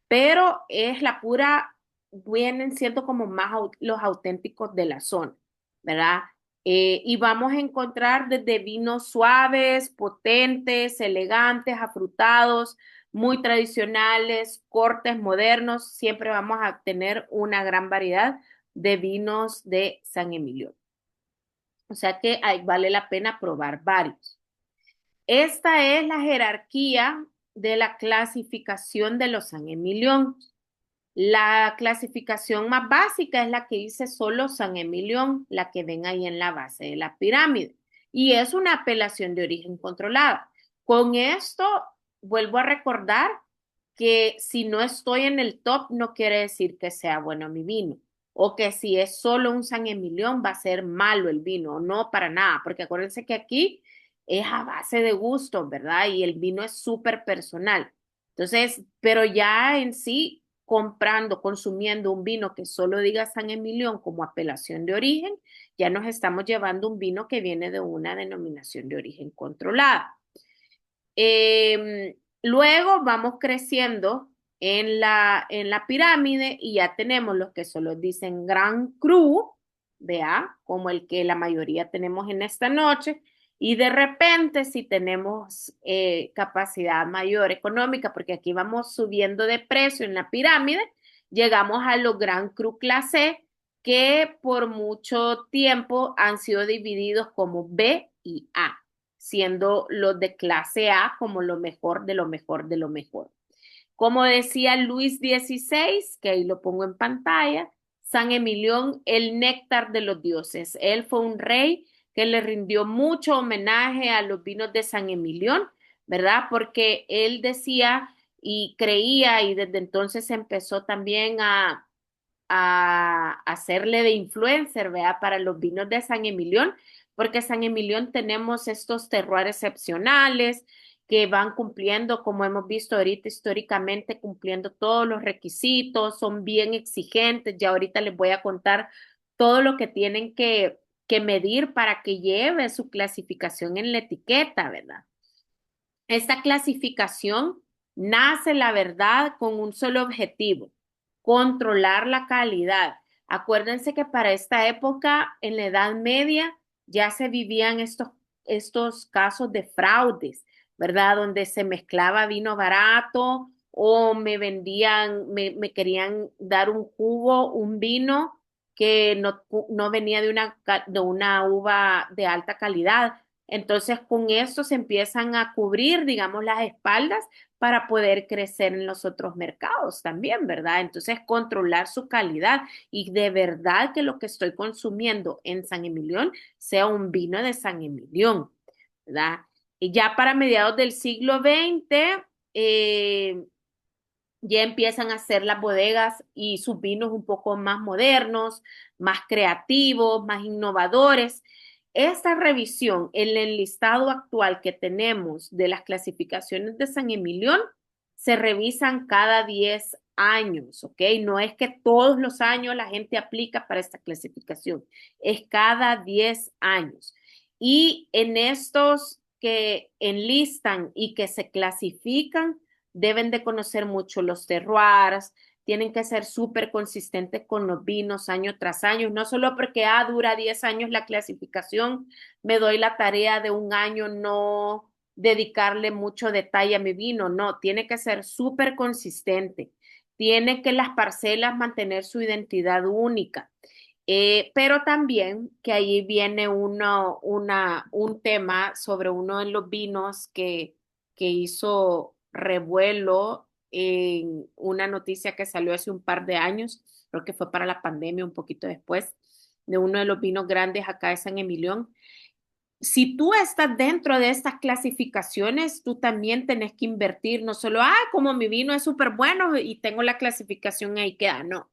pero es la pura, vienen siendo como más los auténticos de la zona, ¿verdad? Y vamos a encontrar desde vinos suaves, potentes, elegantes, afrutados, muy tradicionales, cortes modernos, siempre vamos a tener una gran variedad de vinos de San Emilio. O sea que ahí vale la pena probar varios. Esta es la jerarquía de la clasificación de los San Emilión. La clasificación más básica es la que dice solo San Emilión, la que ven ahí en la base de la pirámide. Y es una apelación de origen controlada. Con esto, vuelvo a recordar que si no estoy en el top, no quiere decir que sea bueno mi vino. O que si es solo un San Emilión, va a ser malo el vino. No, para nada. Porque acuérdense que aquí es a base de gustos, ¿verdad? Y el vino es súper personal. Entonces, pero ya en sí comprando, consumiendo un vino que solo diga San Emilión como apelación de origen, ya nos estamos llevando un vino que viene de una denominación de origen controlada. Luego vamos creciendo en la pirámide y ya tenemos los que solo dicen Gran Cru, vea, como el que la mayoría tenemos en esta noche, y de repente si tenemos capacidad mayor económica, porque aquí vamos subiendo de precio en la pirámide, llegamos a los Gran Cru clase que por mucho tiempo han sido divididos como B y A, siendo los de clase A como lo mejor de lo mejor de lo mejor. Como decía Luis XVI, que ahí lo pongo en pantalla, San Emilión, el néctar de los dioses. Él fue un rey que le rindió mucho homenaje a los vinos de San Emilión, ¿verdad? Porque él decía y creía y desde entonces empezó también a hacerle de influencer, ¿verdad? Para los vinos de San Emilión, porque San Emilión tenemos estos terroirs excepcionales que van cumpliendo, como hemos visto ahorita históricamente, cumpliendo todos los requisitos, son bien exigentes. Ya ahorita les voy a contar todo lo que tienen que medir para que lleve su clasificación en la etiqueta, ¿verdad? Esta clasificación nace, la verdad, con un solo objetivo: controlar la calidad. Acuérdense que para esta época, en la Edad Media, ya se vivían estos casos de fraudes, ¿verdad? Donde se mezclaba vino barato o me querían dar un jugo, un vino que no venía de una uva de alta calidad. Entonces, con esto se empiezan a cubrir, digamos, las espaldas para poder crecer en los otros mercados también, ¿verdad? Entonces, controlar su calidad y de verdad que lo que estoy consumiendo en San Emilión sea un vino de San Emilión, ¿verdad? Y ya para mediados del siglo XX, eh, ya empiezan a hacer las bodegas y sus vinos un poco más modernos, más creativos, más innovadores. Esta revisión, el enlistado actual que tenemos de las clasificaciones de San Emilión, se revisan cada 10 años, ¿ok? No es que todos los años la gente aplica para esta clasificación, es cada 10 años. Y en estos que enlistan y que se clasifican, deben de conocer mucho los terroirs, tienen que ser súper consistentes con los vinos año tras año, no solo porque dura 10 años la clasificación, me doy la tarea de un año no dedicarle mucho detalle a mi vino, no, tiene que ser súper consistente, tiene que las parcelas mantener su identidad única. Pero también que ahí viene un tema sobre uno de los vinos que hizo revuelo en una noticia que salió hace un par de años, creo que fue para la pandemia, un poquito después, de uno de los vinos grandes acá de San Emilión. Si tú estás dentro de estas clasificaciones, tú también tenés que invertir, no solo, como mi vino es súper bueno y tengo la clasificación ahí queda, no.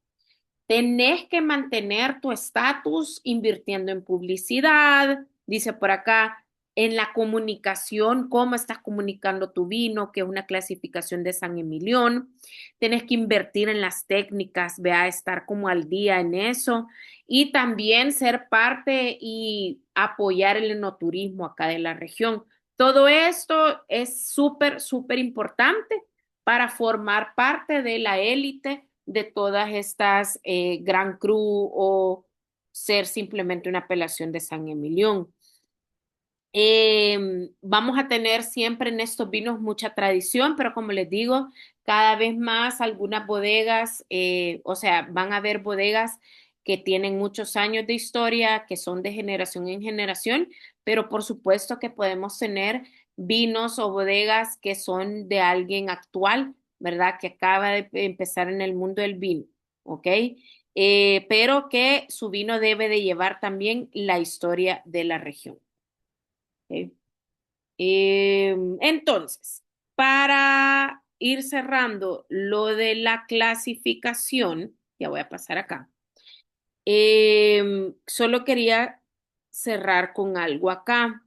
Tenés que mantener tu estatus invirtiendo en publicidad, dice por acá, en la comunicación, cómo estás comunicando tu vino, que es una clasificación de San Emilión. Tenés que invertir en las técnicas, vea, estar como al día en eso y también ser parte y apoyar el enoturismo acá de la región. Todo esto es súper, súper importante para formar parte de la élite de todas estas Gran Cru o ser simplemente una apelación de San Emilión. Vamos a tener siempre en estos vinos mucha tradición, pero como les digo, cada vez más algunas bodegas, o sea, van a haber bodegas que tienen muchos años de historia, que son de generación en generación, pero por supuesto que podemos tener vinos o bodegas que son de alguien actual, ¿verdad? Que acaba de empezar en el mundo del vino, ¿ok? Pero que su vino debe de llevar también la historia de la región. ¿Ok? Entonces, para ir cerrando lo de la clasificación, ya voy a pasar acá. Solo quería cerrar con algo acá.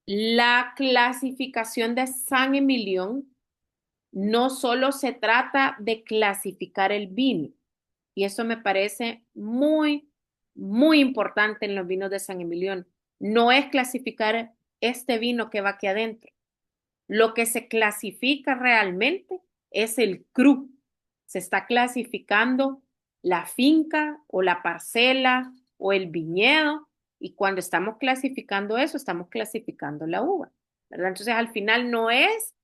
La clasificación de San Emilión no solo se trata de clasificar el vino, y eso me parece muy, muy importante en los vinos de San Emilión. No es clasificar este vino que va aquí adentro. Lo que se clasifica realmente es el cru. Se está clasificando la finca o la parcela o el viñedo y cuando estamos clasificando eso, estamos clasificando la uva, ¿verdad? Entonces, al final no es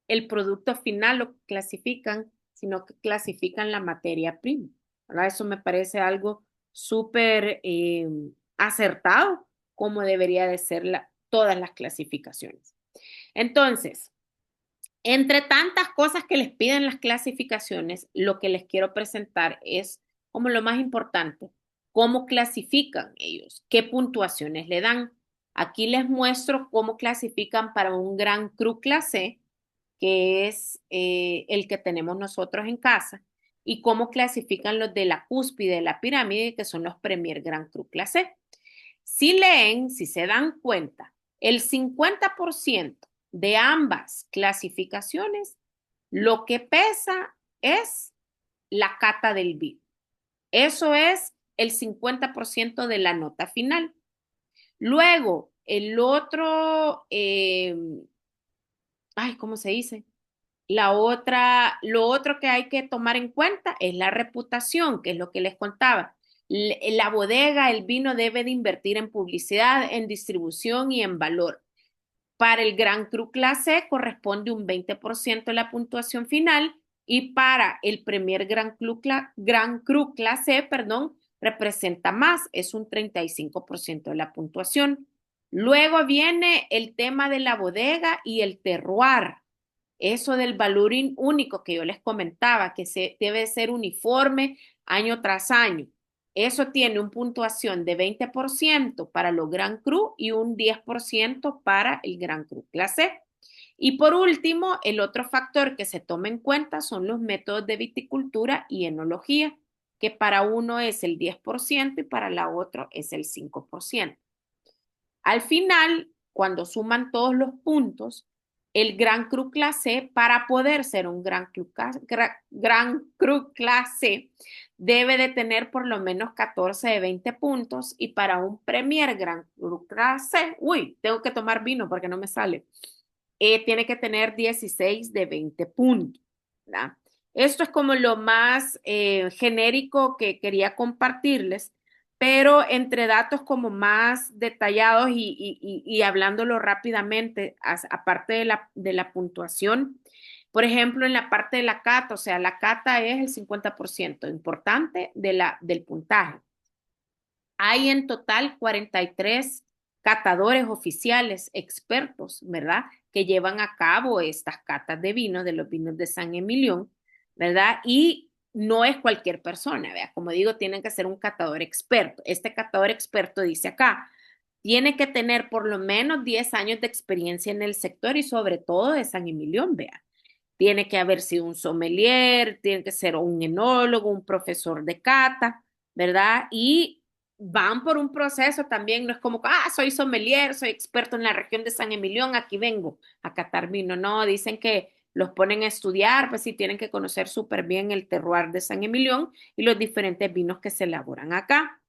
el producto final lo que clasifican, sino que clasifican la materia prima, ¿verdad? Eso me parece algo súper acertado, como debería de ser todas las clasificaciones. Entonces, entre tantas cosas que les piden las clasificaciones, lo que les quiero presentar es como lo más importante, cómo clasifican ellos, qué puntuaciones le dan. Aquí les muestro cómo clasifican para un Gran Cru Clase, que es el que tenemos nosotros en casa, y cómo clasifican los de la cúspide de la pirámide, que son los Premier Gran Cru Clase. Si leen, si se dan cuenta, el 50% de ambas clasificaciones, lo que pesa es la cata del vino. Eso es el 50% de la nota final. Luego, el otro, ¿cómo se dice? Lo otro que hay que tomar en cuenta es la reputación, que es lo que les contaba. La bodega, el vino debe de invertir en publicidad, en distribución y en valor. Para el Gran Cru Clase corresponde un 20% de la puntuación final y para el Premier Gran Cru Clase, perdón, representa más, es un 35% de la puntuación. Luego viene el tema de la bodega y el terroir. Eso del valor único que yo les comentaba, que se debe ser uniforme año tras año. Eso tiene una puntuación de 20% para los Gran Cru y un 10% para el Gran Cru Clase. Y por último, el otro factor que se toma en cuenta son los métodos de viticultura y enología, que para uno es el 10% y para la otra es el 5%. Al final, cuando suman todos los puntos, el Gran Cru Clase, para poder ser un Gran Cru Clase, debe de tener por lo menos 14 de 20 puntos y para un Premier Gran Cru Clase, tengo que tomar vino porque no me sale, tiene que tener 16 de 20 puntos, ¿verdad? Esto es como lo más genérico que quería compartirles, pero entre datos como más detallados y hablándolo rápidamente, aparte de la puntuación, por ejemplo, en la parte de la cata, o sea, la cata es el 50% importante del puntaje. Hay en total 43 catadores oficiales expertos, ¿verdad? Que llevan a cabo estas catas de vino, de los vinos de San Emilión, ¿verdad? Y no es cualquier persona, ¿verdad? Como digo, tienen que ser un catador experto. Este catador experto dice acá, tiene que tener por lo menos 10 años de experiencia en el sector y sobre todo de San Emilión, vea. Tiene que haber sido un sommelier, tiene que ser un enólogo, un profesor de cata, ¿verdad? Y van por un proceso también, no es como, soy sommelier, soy experto en la región de San Emilión, aquí vengo a catar vino. No, dicen que los ponen a estudiar, pues sí, tienen que conocer súper bien el terroir de San Emilión y los diferentes vinos que se elaboran acá.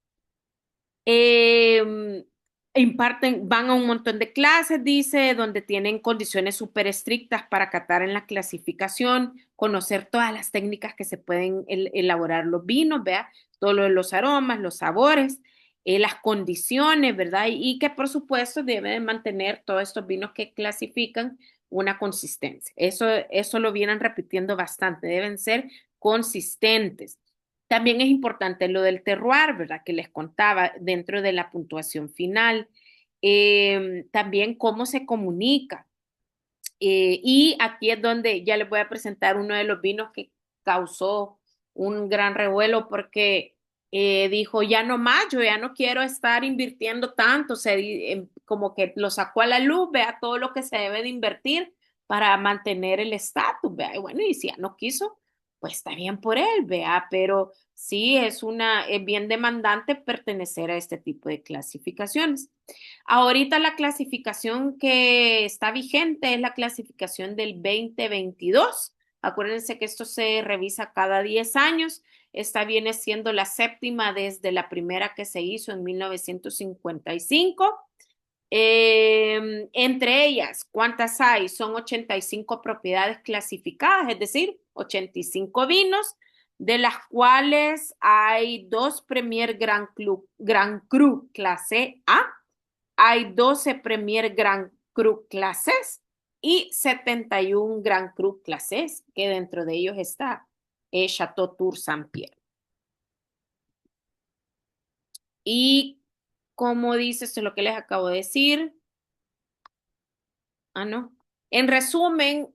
Van a un montón de clases, dice, donde tienen condiciones súper estrictas para catar en la clasificación, conocer todas las técnicas que se pueden elaborar los vinos, vea, todo lo de los aromas, los sabores, las condiciones, ¿verdad? Y que por supuesto deben mantener todos estos vinos que clasifican una consistencia. Eso lo vienen repitiendo bastante, deben ser consistentes. También es importante lo del terroir, ¿verdad? Que les contaba dentro de la puntuación final. También cómo se comunica. Y aquí es donde ya les voy a presentar uno de los vinos que causó un gran revuelo porque dijo, ya no más, yo ya no quiero estar invirtiendo tanto, como que lo sacó a la luz, vea todo lo que se debe de invertir para mantener el estatus, vea, y bueno, y si ya no quiso, pues está bien por él, vea, pero sí es bien demandante pertenecer a este tipo de clasificaciones. Ahorita la clasificación que está vigente es la clasificación del 2022. Acuérdense que esto se revisa cada 10 años. Esta viene siendo la séptima desde la primera que se hizo en 1955. Entre ellas, ¿cuántas hay? Son 85 propiedades clasificadas, es decir, 85 vinos, de las cuales hay 2 Premier Gran Cru Clase A, hay 12 Premier Grand Cru Clases y 71 Grand Cru Clases, que dentro de ellos está Chateau Tour Saint-Pierre. Y como dice, esto es lo que les acabo de decir. No. En resumen,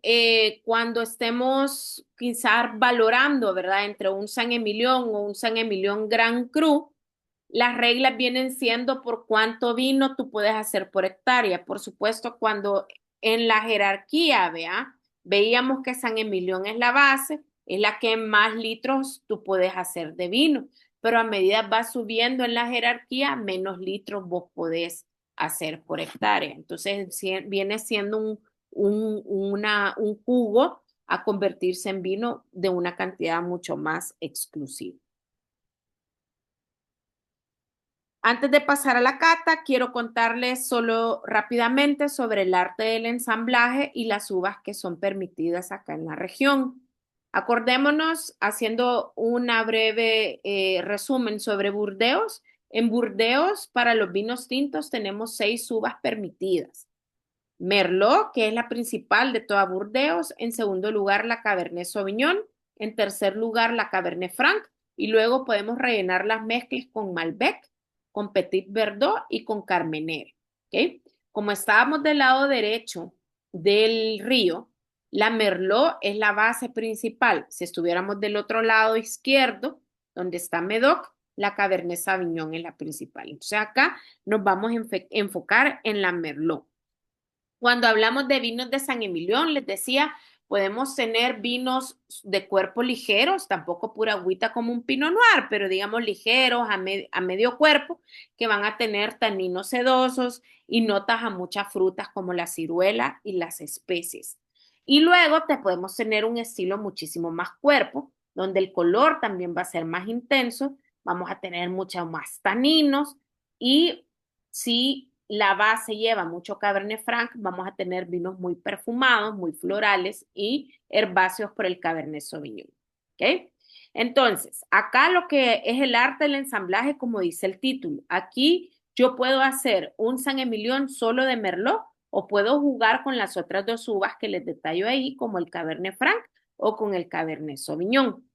cuando estemos quizás valorando, ¿verdad? Entre un San Emilión o un San Emilión Grand Cru, Las reglas vienen siendo por cuánto vino tú puedes hacer por hectárea. Por supuesto, cuando en la jerarquía, veíamos que San Emilión es la base, es la que más litros tú puedes hacer de vino, pero a medida vas subiendo en la jerarquía, menos litros vos podés hacer por hectárea. Entonces viene siendo un jugo a convertirse en vino de una cantidad mucho más exclusiva. Antes de pasar a la cata, quiero contarles solo rápidamente sobre el arte del ensamblaje y las uvas que son permitidas acá en la región. Acordémonos, haciendo una breve resumen sobre Burdeos. En Burdeos, para los vinos tintos, tenemos 6 uvas permitidas. Merlot, que es la principal de toda Burdeos. En segundo lugar, la Cabernet Sauvignon. En tercer lugar, la Cabernet Franc. Y luego podemos rellenar las mezclas con Malbec, con Petit Verdot y con Carmenere. ¿Okay? Como estábamos del lado derecho del río, la Merlot es la base principal. Si estuviéramos del otro lado izquierdo, donde está Medoc, la Cabernet Sauvignon es la principal. Entonces acá nos vamos a enfocar en la Merlot. Cuando hablamos de vinos de San Emilión, les decía, podemos tener vinos de cuerpo ligeros, tampoco pura agüita como un Pinot Noir, pero digamos ligeros, a medio cuerpo, que van a tener taninos sedosos y notas a muchas frutas como la ciruela y las especies. Y luego te podemos tener un estilo muchísimo más cuerpo, donde el color también va a ser más intenso, vamos a tener muchos más taninos y si la base lleva mucho Cabernet Franc, vamos a tener vinos muy perfumados, muy florales y herbáceos por el Cabernet Sauvignon. ¿Ok? Entonces, acá lo que es el arte del ensamblaje, como dice el título. Aquí yo puedo hacer un San Emilión solo de Merlot o puedo jugar con las otras 2 uvas que les detallo ahí, como el Cabernet Franc o con el Cabernet Sauvignon.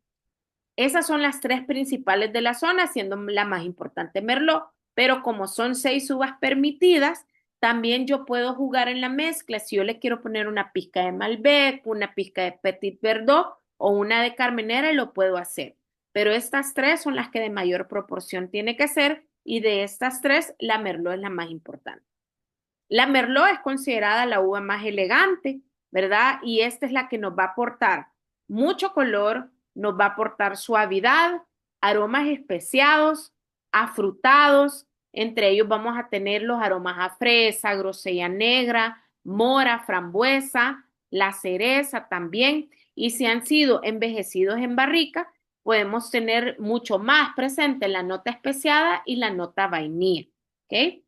Esas son las 3 principales de la zona, siendo la más importante Merlot, pero como son 6 uvas permitidas, también yo puedo jugar en la mezcla. Si yo le quiero poner una pizca de Malbec, una pizca de Petit Verdot o una de Carmenere, lo puedo hacer. Pero estas 3 son las que de mayor proporción tiene que ser y de estas 3, la Merlot es la más importante. La Merlot es considerada la uva más elegante, ¿verdad? Y esta es la que nos va a aportar mucho color, nos va a aportar suavidad, aromas especiados, afrutados. Entre ellos vamos a tener los aromas a fresa, grosella negra, mora, frambuesa, la cereza también. Y si han sido envejecidos en barrica, podemos tener mucho más presente la nota especiada y la nota vainilla. ¿Ok?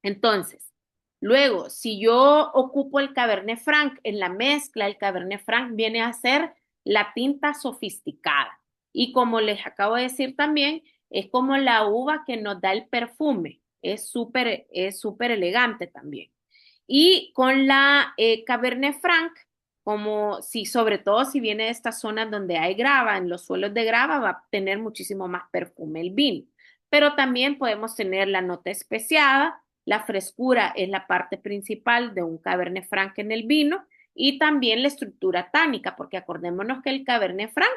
Entonces, luego, si yo ocupo el Cabernet Franc en la mezcla, el Cabernet Franc viene a ser la tinta sofisticada. Y como les acabo de decir también, es como la uva que nos da el perfume. Es súper elegante también. Y con la Cabernet Franc, como si, sobre todo si viene de estas zonas donde hay grava, en los suelos de grava, va a tener muchísimo más perfume el vino. Pero también podemos tener la nota especiada, la frescura es la parte principal de un Cabernet Franc en el vino y también la estructura tánica, porque acordémonos que el Cabernet Franc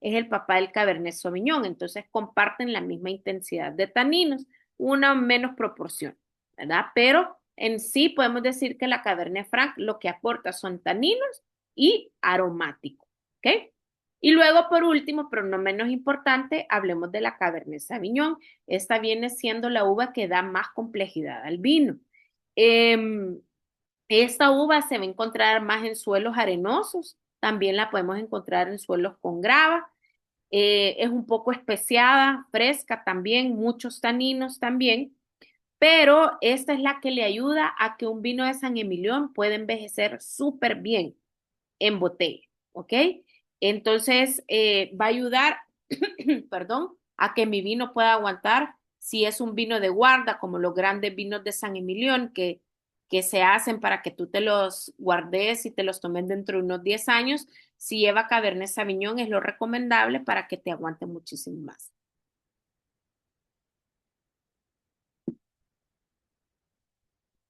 es el papá del Cabernet Sauvignon, entonces comparten la misma intensidad de taninos, una menos proporción, ¿verdad? Pero en sí podemos decir que la Cabernet Franc lo que aporta son taninos y aromáticos, ¿ok? Y luego, por último, pero no menos importante, hablemos de la Cabernet Sauvignon. Esta viene siendo la uva que da más complejidad al vino. Eh, Esta uva se va a encontrar más en suelos arenosos, también la podemos encontrar en suelos con grava. Es un poco especiada, fresca también, muchos taninos también, pero esta es la que le ayuda a que un vino de San Emilión pueda envejecer súper bien en botella, ¿ok? Entonces, va a ayudar, perdón, a que mi vino pueda aguantar si es un vino de guarda, como los grandes vinos de San Emilión que se hacen para que tú te los guardes y te los tomes dentro de unos 10 años. Si lleva Cabernet Sauvignon es lo recomendable para que te aguante muchísimo más.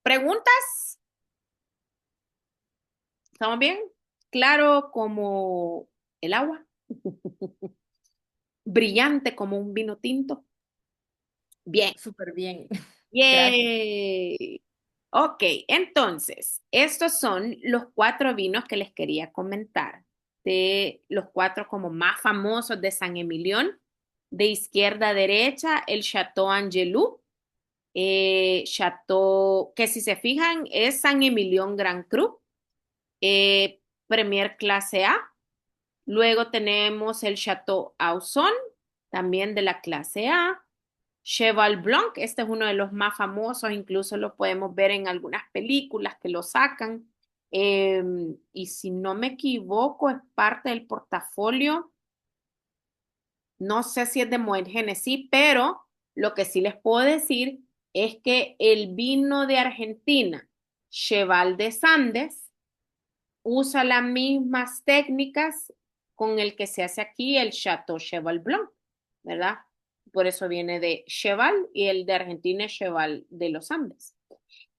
¿Preguntas? ¿Estamos bien? Claro como el agua, brillante como un vino tinto. Bien. Súper bien. Gracias. Yay. Ok, entonces, estos son los cuatro vinos que les quería comentar, de los cuatro como más famosos de San Emilión. De izquierda a derecha, el Chateau Angelou, Chateau, que si se fijan es San Emilión Grand Cru, Premier Clase A. Luego tenemos el Chateau Ausson, también de la clase A. Cheval Blanc, este es uno de los más famosos, incluso lo podemos ver en algunas películas que lo sacan. Eh, y si no me equivoco, es parte del portafolio. No sé si es de Moet Hennessy, pero lo que sí les puedo decir es que el vino de Argentina, Cheval de Sandes, usa las mismas técnicas con el que se hace aquí el Chateau Cheval Blanc, ¿verdad? Por eso viene de Cheval y el de Argentina es Cheval de los Andes.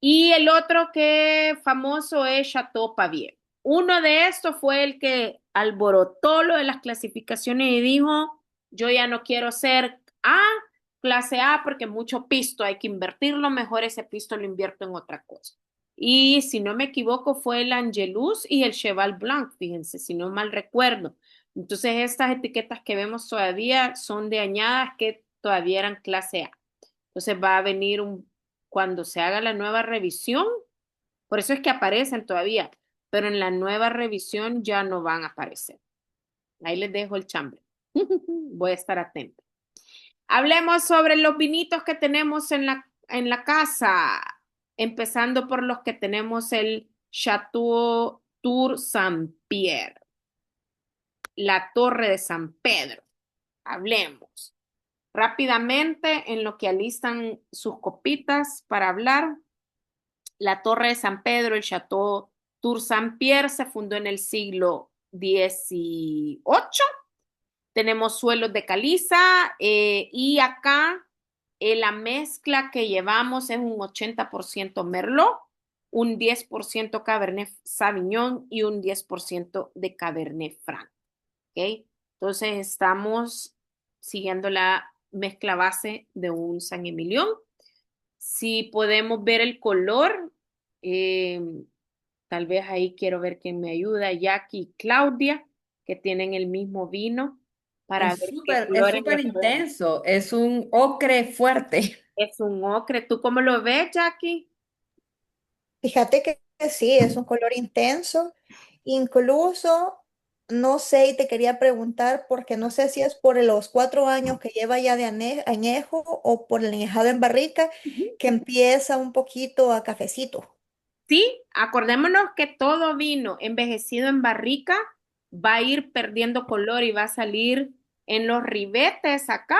Y el otro que famoso es Chateau Pavier. Uno de estos fue el que alborotó lo de las clasificaciones y dijo, yo ya no quiero ser A, clase A, porque mucho pisto, hay que invertirlo, mejor ese pisto lo invierto en otra cosa. Y si no me equivoco, fue el Angelus y el Cheval Blanc, fíjense, si no mal recuerdo. Entonces, estas etiquetas que vemos todavía son de añadas que todavía eran clase A. Entonces va a venir cuando se haga la nueva revisión, por eso es que aparecen todavía, pero en la nueva revisión ya no van a aparecer. Ahí les dejo el chambre. Voy a estar atenta. Hablemos sobre los vinitos que tenemos en la casa, empezando por los que tenemos el Chateau Tour Saint-Pierre, la Torre de San Pedro. Hablemos rápidamente en lo que alistan sus copitas para hablar. La Torre de San Pedro, el Chateau Tour Saint-Pierre, se fundó en el siglo XVIII. Tenemos suelos de caliza y acá la mezcla que llevamos es un 80% Merlot, un 10% Cabernet Sauvignon y un 10% de Cabernet Franc. ¿Okay? Entonces estamos siguiendo la mezcla base de un San Emilion. Si podemos ver el color, eh, tal vez ahí quiero ver quién me ayuda, Jackie y Claudia, que tienen el mismo vino, para ver qué Es colores le súper podemos. intenso, es un ocre fuerte. Es un ocre. ¿Tú cómo lo ves, Jackie? Fíjate que sí, es un color intenso. Incluso, no sé, y te quería preguntar, porque no sé si es por los 4 años que lleva ya de añejo o por el añejado en barrica, que empieza un poquito a cafecito. Sí, acordémonos que todo vino envejecido en barrica va a ir perdiendo color y va a salir en los ribetes acá,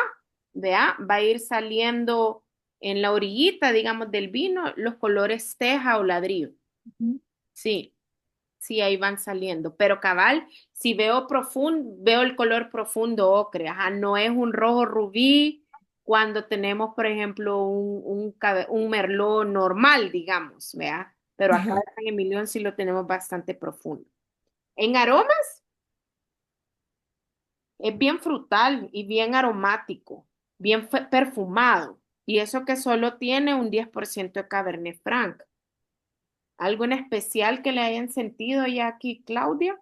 vea, va a ir saliendo en la orillita, digamos, del vino, los colores teja o ladrillo. Ujú. Sí, sí, ahí van saliendo. Pero cabal, si veo profundo, veo el color profundo ocre, ajá, no es un rojo rubí cuando tenemos, por ejemplo, un merlot normal, digamos, vea. Pero acá Ajá. en Emilión sí lo tenemos bastante profundo. En aromas es bien frutal y bien aromático, bien perfumado. Y eso que solo tiene un 10% de Cabernet Franc. ¿Algo en especial que le hayan sentido ya aquí, Claudia?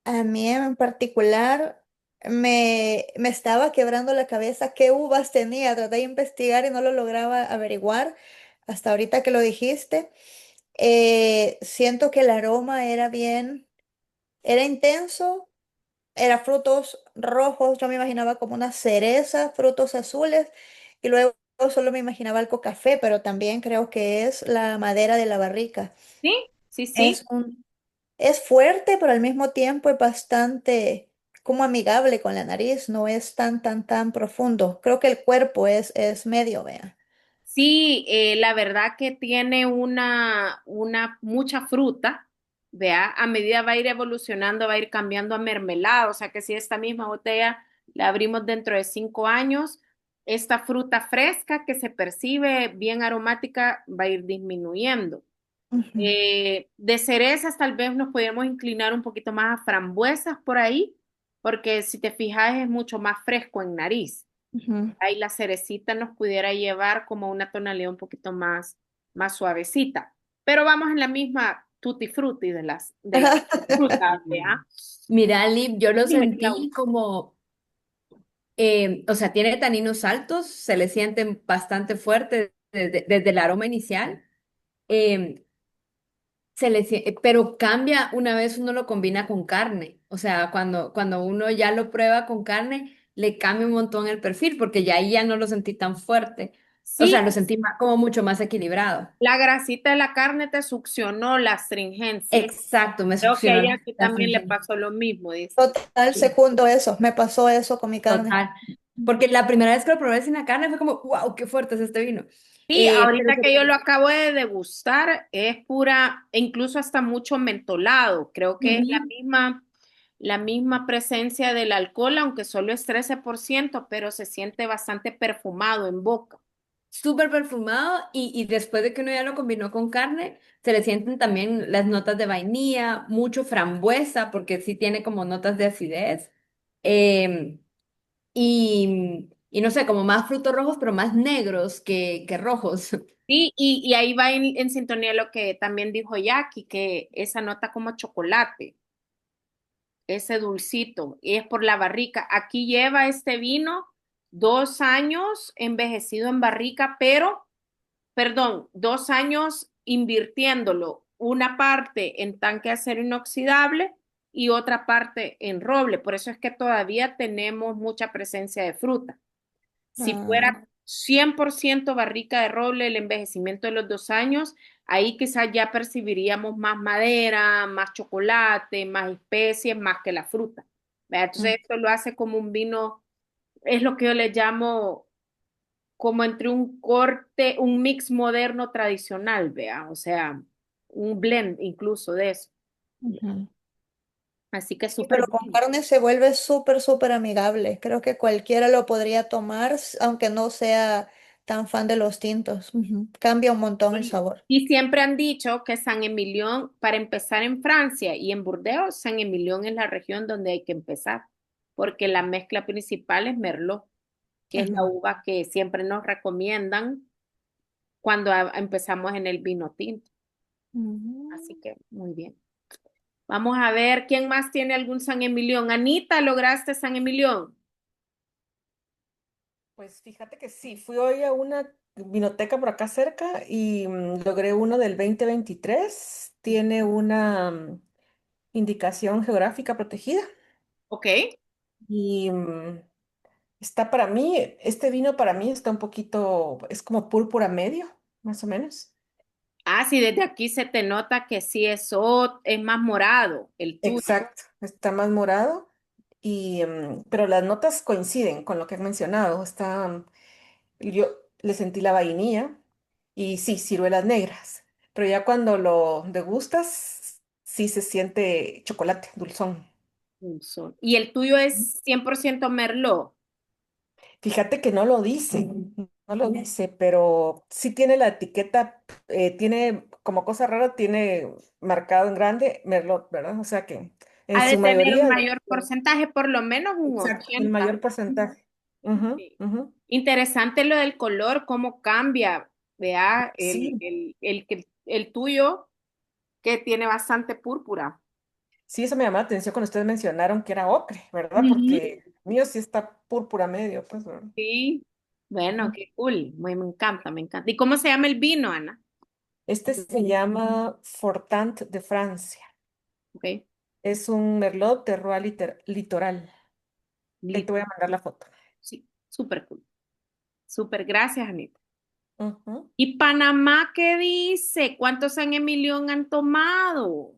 A mí en particular me estaba quebrando la cabeza qué uvas tenía. Traté de investigar y no lo lograba averiguar hasta ahorita que lo dijiste. Siento que el aroma era bien, era intenso, era frutos rojos. Yo me imaginaba como una cereza, frutos azules y luego solo me imaginaba algo café, pero también creo que es la madera de la barrica. Sí, sí, sí. Es es fuerte, pero al mismo tiempo es bastante como amigable con la nariz, no es tan profundo. Creo que el cuerpo es medio, vea. Sí, la verdad que tiene mucha fruta, vea, a medida va a ir evolucionando, va a ir cambiando a mermelada, o sea que si esta misma botella la abrimos dentro de 5 años, esta fruta fresca que se percibe bien aromática va a ir disminuyendo. Ujú. De cerezas tal vez nos podríamos inclinar un poquito más a frambuesas por ahí, porque si te fijas es mucho más fresco en nariz. Ujú. Ahí la cerecita nos pudiera llevar como una tonalidad un poquito más suavecita. Pero vamos en la misma tutti frutti de las frutas, ¿ya? Mira, Liv, yo lo Dime, Clau. sentí como, o sea, tiene taninos altos, se le sienten bastante fuertes desde el aroma inicial. em, pero cambia una vez uno lo combina con carne. O sea, cuando uno ya lo prueba con carne, le cambia un montón el perfil, porque ya ahí ya no lo sentí tan fuerte. O sea, Sí, lo sentí como mucho más equilibrado. la grasita de la carne te succionó la astringencia. Exacto, me Creo que a succionó ella que la también le astringencia. pasó lo mismo, dice. Total, Sí, segundo eso. Me pasó eso con mi carne. total. Porque la primera vez que lo probé sin la carne fue como, wow, qué fuerte es este vino. Sí, Pero ahorita que yo lo acabo de degustar, es pura, e incluso hasta mucho mentolado. Creo que es ujú, la misma presencia del alcohol, aunque solo es 13%, pero se siente bastante perfumado en boca. súper perfumado y después de que uno ya lo combinó con carne, se le sienten también las notas de vainilla, mucho frambuesa, porque sí tiene como notas de acidez. em, y no sé, como más frutos rojos, pero más negros que rojos. Sí, y ahí va en sintonía lo que también dijo Jackie, que esa nota como chocolate, ese dulcito, y es por la barrica. Aquí lleva este vino 2 años envejecido en barrica, pero perdón, 2 años invirtiéndolo, una parte en tanque de acero inoxidable y otra parte en roble. Por eso es que todavía tenemos mucha presencia de fruta. Si Ah, fuera 100% barrica de roble, el envejecimiento de los 2 años, ahí quizás ya percibiríamos más madera, más chocolate, más especies, más que la fruta. ¿Verdad? Entonces, mm, esto lo hace como un vino, es lo que yo le llamo como entre un corte, un mix moderno tradicional, vea, o sea, un blend incluso de eso. ujú. Así que Sí, súper pero con bien. carne se vuelve súper, súper amigable. Creo que cualquiera lo podría tomar, aunque no sea tan fan de los tintos. Ujú. Cambia un montón el sabor. Y siempre han dicho que San Emilión, para empezar en Francia y en Burdeos, San Emilión es la región donde hay que empezar, porque la mezcla principal es Merlot, que es la Ujú. uva que siempre nos recomiendan cuando empezamos en el vino tinto. Así Ujú. que muy bien. Vamos a ver quién más tiene algún San Emilión. Anita, ¿lograste San Emilión? Pues fíjate que sí, fui hoy a una vinoteca por acá cerca y logré uno del 2023. Tiene una indicación geográfica protegida Ok. y está para mí, este vino para mí está un poquito, es como púrpura medio, más o menos. Ah, sí, desde aquí se te nota que sí, eso es más morado, el tuyo. Exacto, está más morado y pero las notas coinciden con lo que he mencionado. Yo le sentí la vainilla y sí, ciruelas negras, pero ya cuando lo degustas, sí se siente chocolate, dulzón. Y el tuyo es 100% Merlot. Fíjate que no lo dice, no lo dice, pero sí tiene la etiqueta, tiene como cosa rara, tiene marcado en grande Merlot, ¿verdad? O sea que en Ha de su tener un mayoría, mayor porcentaje, por lo menos un exacto, el 80. mayor porcentaje. Ujú, Sí. ujú. Interesante lo del color, cómo cambia, vea, Sí, el tuyo que tiene bastante púrpura. sí, eso me llamó la atención cuando ustedes mencionaron que era ocre, ¿verdad? Ujú. Porque el mío sí está púrpura medio, pues, ¿verdad? Sí, bueno, Ujú. qué cool, me encanta, me encanta. ¿Y cómo se llama el vino, Ana? Este se llama Fortant de Francia. Ok, Es un Merlot Terroir Litoral. Ahí te voy a listo, mandar la foto. sí, súper cool. Súper, gracias, Anita. Ujú. ¿Y Panamá qué dice? ¿Cuántos San Emilión han tomado?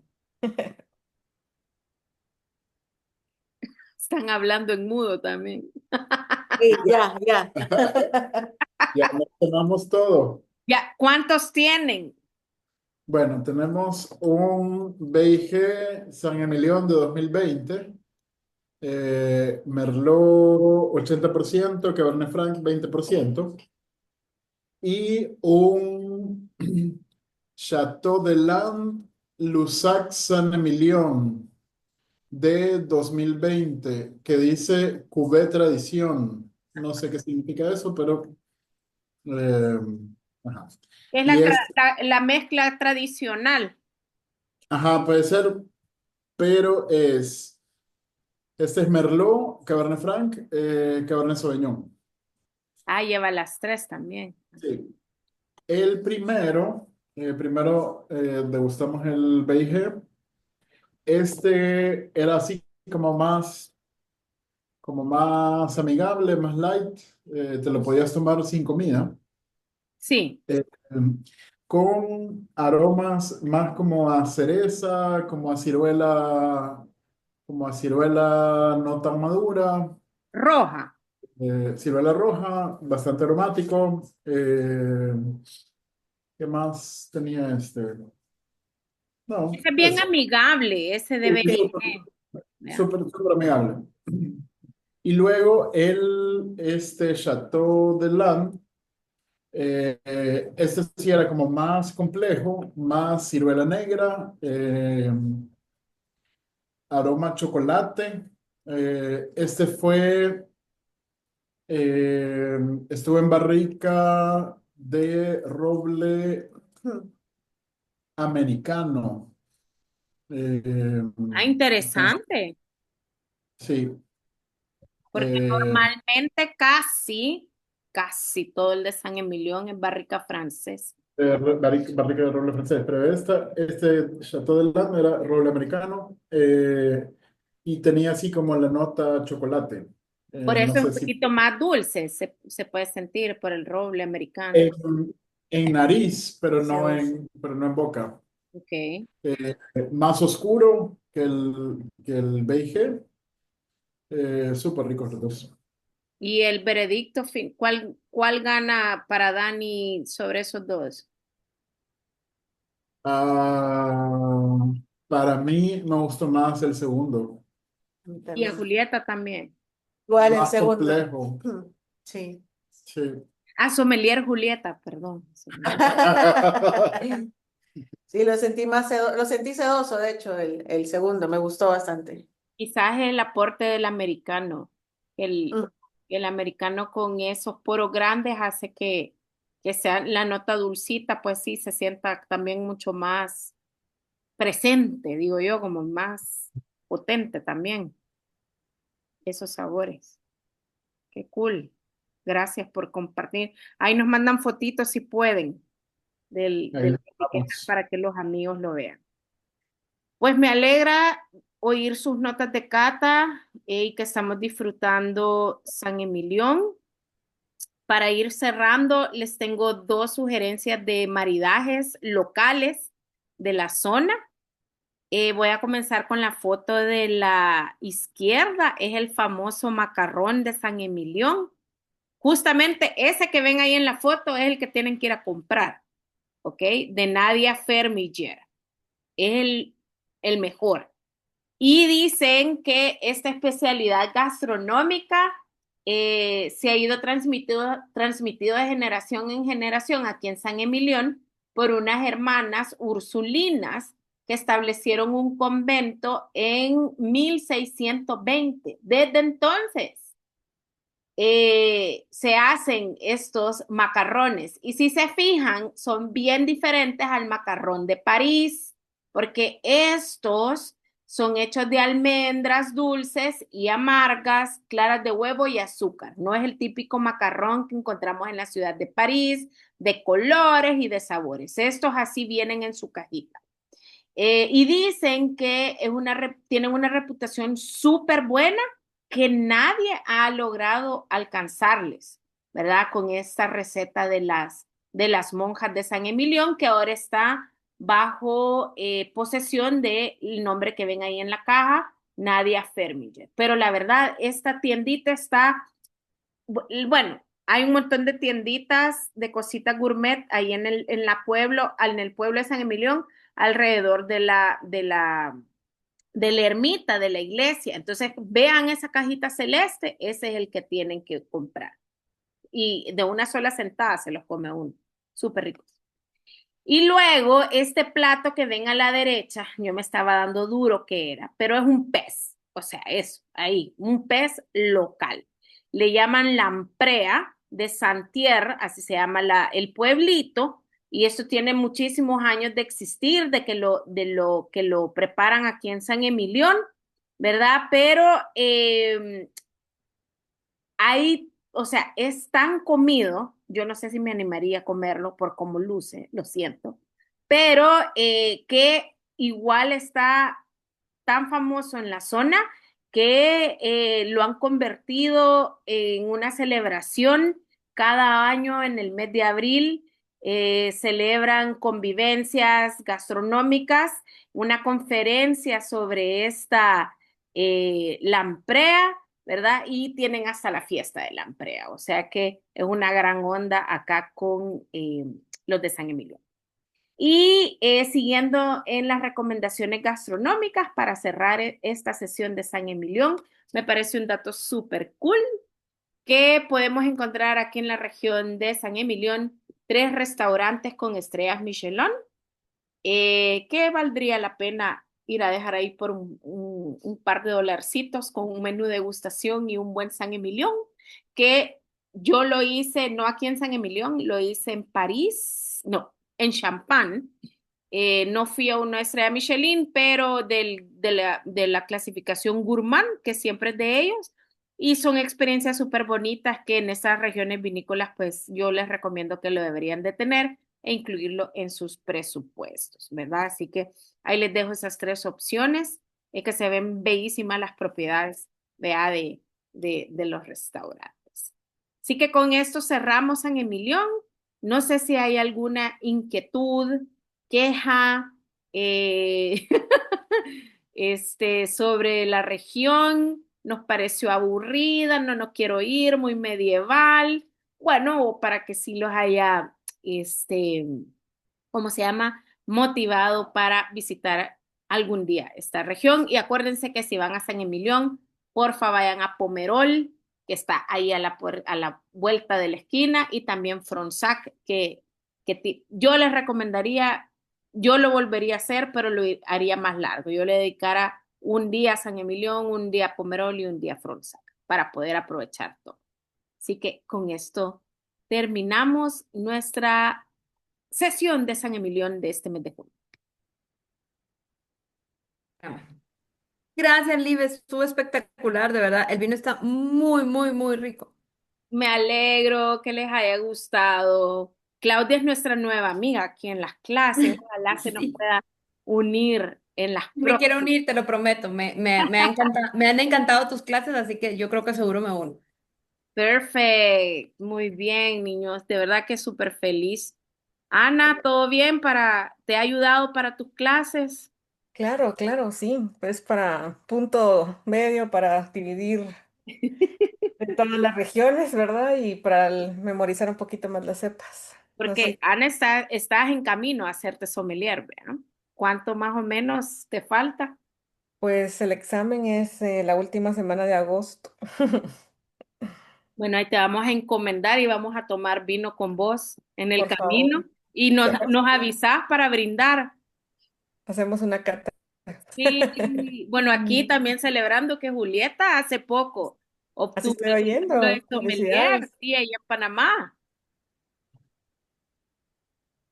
Están hablando en mudo también. Sí, ya, ya. Ya nos tomamos todo. Ya, ¿cuántos tienen? Bueno, tenemos un BIG San Emilión de 2020, Merlot 80%, Cabernet Franc 20% y un Chateau de Land Lusac San Emilión de 2020 que dice Cuvée Tradición. no sé qué significa eso, pero eh, ajá. Es Y es, la mezcla tradicional. ajá, puede ser, pero este es Merlot, Cabernet Franc, Cabernet Sauvignon. Ah, lleva las tres también. Sí. El primero degustamos el Beige. Este era así como más amigable, más light. Te lo podías tomar sin comida. Sí, eh, con aromas más como a cereza, como a ciruela no tan madura, roja. ciruela roja, bastante aromático. ¿Qué más tenía este? No, Ese es bien eso. amigable, ese de Sí, sí, BG. Vea. súper amigable. Y luego este Chateau de Land, este sí era como más complejo, más ciruela negra, aroma a chocolate. Este estuvo en barrica de roble americano. Eh, Ah, interesante, sí, porque eh, normalmente casi todo el de San Emilión es barrica francesa. barrica de roble francés, pero este Chateau de Land era roble americano y tenía así como la nota chocolate. Por No eso es un sé si poquito más dulce, se puede sentir por el roble americano. en, en nariz, Delicioso. pero no en boca. Ok. Eh, Más oscuro que el beige, súper ricos los dos. Y el veredicto, ¿cuál gana para Dani sobre esos dos? Ah, para mí me gustó más el segundo, Y a También. Julieta también. Igual el más segundo. complejo. Sí. Sí. Ah, sommelier Julieta, perdón. Sí, lo sentí sedoso, de hecho, el segundo, me gustó bastante. Quizás el aporte del americano. El, Mm. el americano con esos poros grandes hace que sea la nota dulcita, pues sí, se sienta también mucho más presente, digo yo, como más potente también, esos sabores. Qué cool. Gracias por compartir. Ahí nos mandan fotitos si pueden Ahí del lo etiqueta dejamos. para que los amigos lo vean. Pues me alegra oír sus notas de cata y que estamos disfrutando San Emilión. Para ir cerrando, les tengo dos sugerencias de maridajes locales de la zona. Voy a comenzar con la foto de la izquierda, es el famoso macarrón de San Emilión. Justamente ese que ven ahí en la foto es el que tienen que ir a comprar, ¿ok? De Nadia Fermiger. Es el mejor. Y dicen que esta especialidad gastronómica se ha ido transmitido de generación en generación aquí en San Emilión por unas hermanas ursulinas que establecieron un convento en 1620. Desde entonces se hacen estos macarrones y si se fijan son bien diferentes al macarrón de París porque estos son hechos de almendras dulces y amargas, claras de huevo y azúcar. No es el típico macarrón que encontramos en la ciudad de París, de colores y de sabores. Estos así vienen en su cajita. Y dicen que tienen una reputación súper buena que nadie ha logrado alcanzarles, ¿verdad? Con esta receta de las monjas de San Emilión, que ahora está bajo posesión del nombre que ven ahí en la caja, Nadia Fermiger. Pero la verdad, esta tiendita está, bueno, hay un montón de tienditas de cositas gourmet ahí en el pueblo de San Emilión, alrededor de la ermita, de la iglesia. Entonces, vean esa cajita celeste, ese es el que tienen que comprar. Y de una sola sentada se los come uno. Súper ricos. Y luego, este plato que ven a la derecha, yo me estaba dando duro que era, pero es un pez. O sea, eso, ahí, un pez local. le llaman Lamprea de Santier, así se llama el pueblito, y esto tiene muchísimos años de existir, de lo que lo preparan aquí en San Emilión, ¿verdad? Pero hay, o sea, es tan comido, yo no sé si me animaría a comerlo por cómo luce, lo siento, pero que igual está tan famoso en la zona que lo han convertido en una celebración cada año en el mes de abril. Celebran convivencias gastronómicas, una conferencia sobre esta lamprea, ¿verdad? Y tienen hasta la fiesta de lamprea, o sea que es una gran onda acá con los de San Emilio. Y siguiendo en las recomendaciones gastronómicas para cerrar esta sesión de San Emilión, me parece un dato súper cool que podemos encontrar aquí en la región de San Emilión 3 restaurantes con estrellas Michelin, que valdría la pena ir a dejar ahí por un par de dolarcitos con un menú de degustación y un buen San Emilión, que yo lo hice no aquí en San Emilión, lo hice en París, no, en Champagne. No fui a una estrella Michelin, pero de la clasificación gourmand, que siempre es de ellos, y son experiencias súper bonitas que en estas regiones vinícolas, pues yo les recomiendo que lo deberían de tener e incluirlo en sus presupuestos, ¿verdad? Así que ahí les dejo esas 3 opciones, que se ven bellísimas las propiedades, vea, de los restaurantes. Así que con esto cerramos San Emilión. No sé si hay alguna inquietud, queja, eh, sobre la región, nos pareció aburrida, no nos quiero ir, muy medieval. Bueno, o para que sí los haya, ¿cómo se llama? Motivado para visitar algún día esta región. Y acuérdense que si van a San Emilión, porfa vayan a Pomerol, que está ahí a la vuelta de la esquina, y también Fronsac, que yo les recomendaría, yo lo volvería a hacer, pero lo haría más largo. Yo le dedicara un día a San Emilión, un día a Pomerol y un día a Fronsac para poder aprovechar todo. Así que con esto terminamos nuestra sesión de San Emilión de este mes de junio. Gracias, Liv, estuvo espectacular, de verdad. El vino está muy, muy, muy rico. Me alegro que les haya gustado. Claudia es nuestra nueva amiga aquí en las clases. Ojalá se nos Sí. pueda unir en las Me quiero próximas. unir, te lo prometo. Me ha encantado, me han encantado tus clases, así que yo creo que seguro me uno. Perfecto. Muy bien, niños. De verdad que súper feliz. Ana, ¿todo bien te ha ayudado para tus clases? Claro, claro, sí, pues para punto medio para dividir de todas las regiones, ¿verdad? Y para memorizar un poquito más las cepas. No Porque sé, Ana estás en camino a hacerte sommelier, ¿verdad? ¿Cuánto más o menos te falta? pues el examen es la última semana de agosto. Bueno, ahí te vamos a encomendar y vamos a tomar vino con vos en el Por favor, camino y sí, nos avisás para brindar. hacemos una cata. Sí, bueno, aquí también celebrando que Julieta hace poco Así obtuvo estoy el título de oyendo. sommelier, Felicidades. sí, ella en Panamá.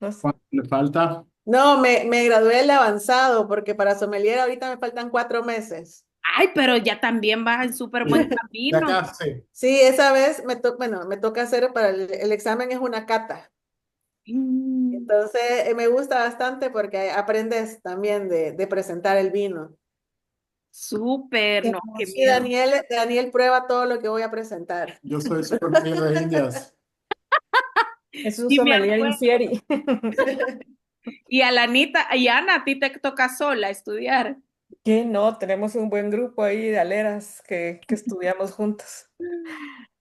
No sé. ¿Cuánto le falta? No, me gradué el avanzado porque para sommelier ahorita me faltan 4 meses. Ay, pero ya también vas en súper buen Ya camino. casi. Sí, esa vez bueno, me toca hacer para el examen es una cata. Mm, Entonces me gusta bastante porque aprendes también de presentar el vino. súper, no, qué Sí, miedo. Daniel prueba todo lo que voy a presentar. Yo soy súper conejillo de Indias. Es un Y me sommelier acuerdo. infieri. Y a la Anita y a Ana, a ti te toca sola estudiar. Que no, tenemos un buen grupo ahí de aleras que estudiamos juntos. Sí,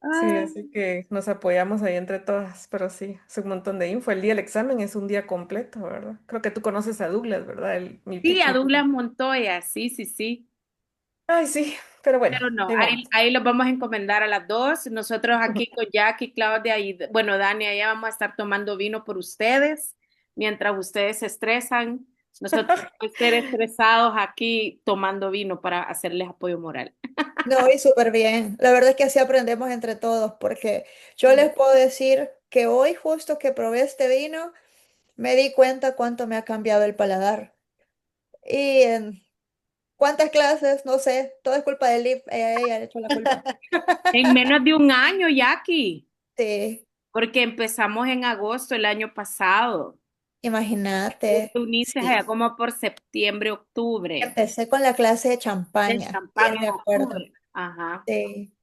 Ah, así que nos apoyamos ahí entre todas, pero sí, es un montón de info. El día del examen es un día completo, ¿verdad? Creo que tú conoces a Douglas, ¿verdad? sí, a Douglas Montoya, sí, sí, sí. Ay, sí, pero bueno, Pero no, ahí ahí, vamos. ahí los vamos a encomendar a las dos. Nosotros aquí con Jackie, Claudia y, bueno, Dani, allá vamos a estar tomando vino por ustedes, mientras ustedes se estresan Nosotros podemos ser estresados aquí tomando vino para hacerles apoyo moral. No, y súper bien. La verdad es que así aprendemos entre todos, porque yo les puedo decir que hoy justo que probé este vino, me di cuenta cuánto me ha cambiado el paladar. Y en cuántas clases, no sé, todo es culpa de Liv, ella le echó la culpa. En menos de un año, Jackie, Sí, porque empezamos en agosto el año pasado. imagínate. Tú inicias allá Sí. como por septiembre, octubre. Empecé con la clase de El champaña, champán bien en me acuerdo. octubre. Ajá. Sí.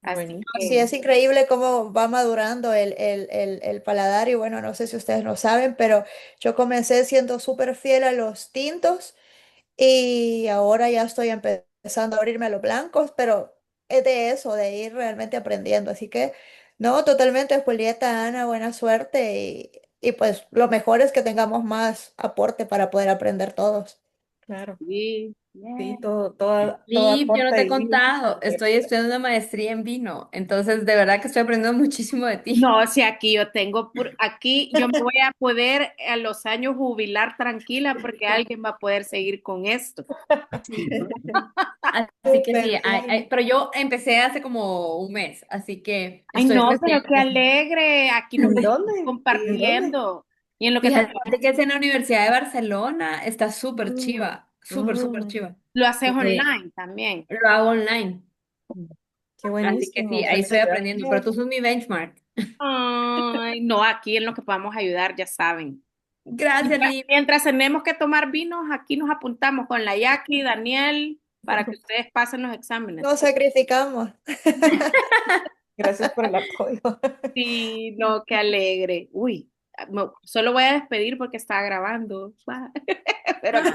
Así Sí, Buenísimo. es increíble cómo va madurando el paladar y bueno, no sé si ustedes lo saben, pero yo comencé siendo súper fiel a los tintos y ahora ya estoy empezando a abrirme a los blancos, pero es de eso, de ir realmente aprendiendo. Así que no, totalmente, Julieta, Ana, buena suerte y pues lo mejor es que tengamos más aporte para poder aprender todos. Claro. sí. Sí, Yeah. todo Liv, yo no aporta te he de vida. contado, estoy estudiando una maestría en vino, entonces de verdad que estoy aprendiendo muchísimo de ti. No, si aquí yo tengo, aquí yo me voy a poder a los años jubilar tranquila porque alguien va a poder seguir con esto. Sí. Así que sí, Súper bien. pero yo empecé hace como un mes, así que Ay, estoy no, recién pero qué empezando. alegre. Aquí nos ¿En estamos dónde? ¿En dónde? compartiendo. Y en lo que Fíjate que es en la Universidad de Barcelona, está súper Mm, chiva, súper mm, chiva. lo haces Eh, online también. lo hago online, qué así que sí, buenísimo. ahí estoy Felicidades. aprendiendo, pero tú sos mi benchmark. Ay, no, aquí en lo que podamos ayudar, ya saben. Gracias, Liv. Mientras tenemos que tomar vinos, aquí nos apuntamos con la Jackie, Daniel, para que ustedes pasen los exámenes. Nos sacrificamos. Gracias por el apoyo. Sí, no, qué alegre. Uy, solo voy a despedir porque está grabando. Pero aquí.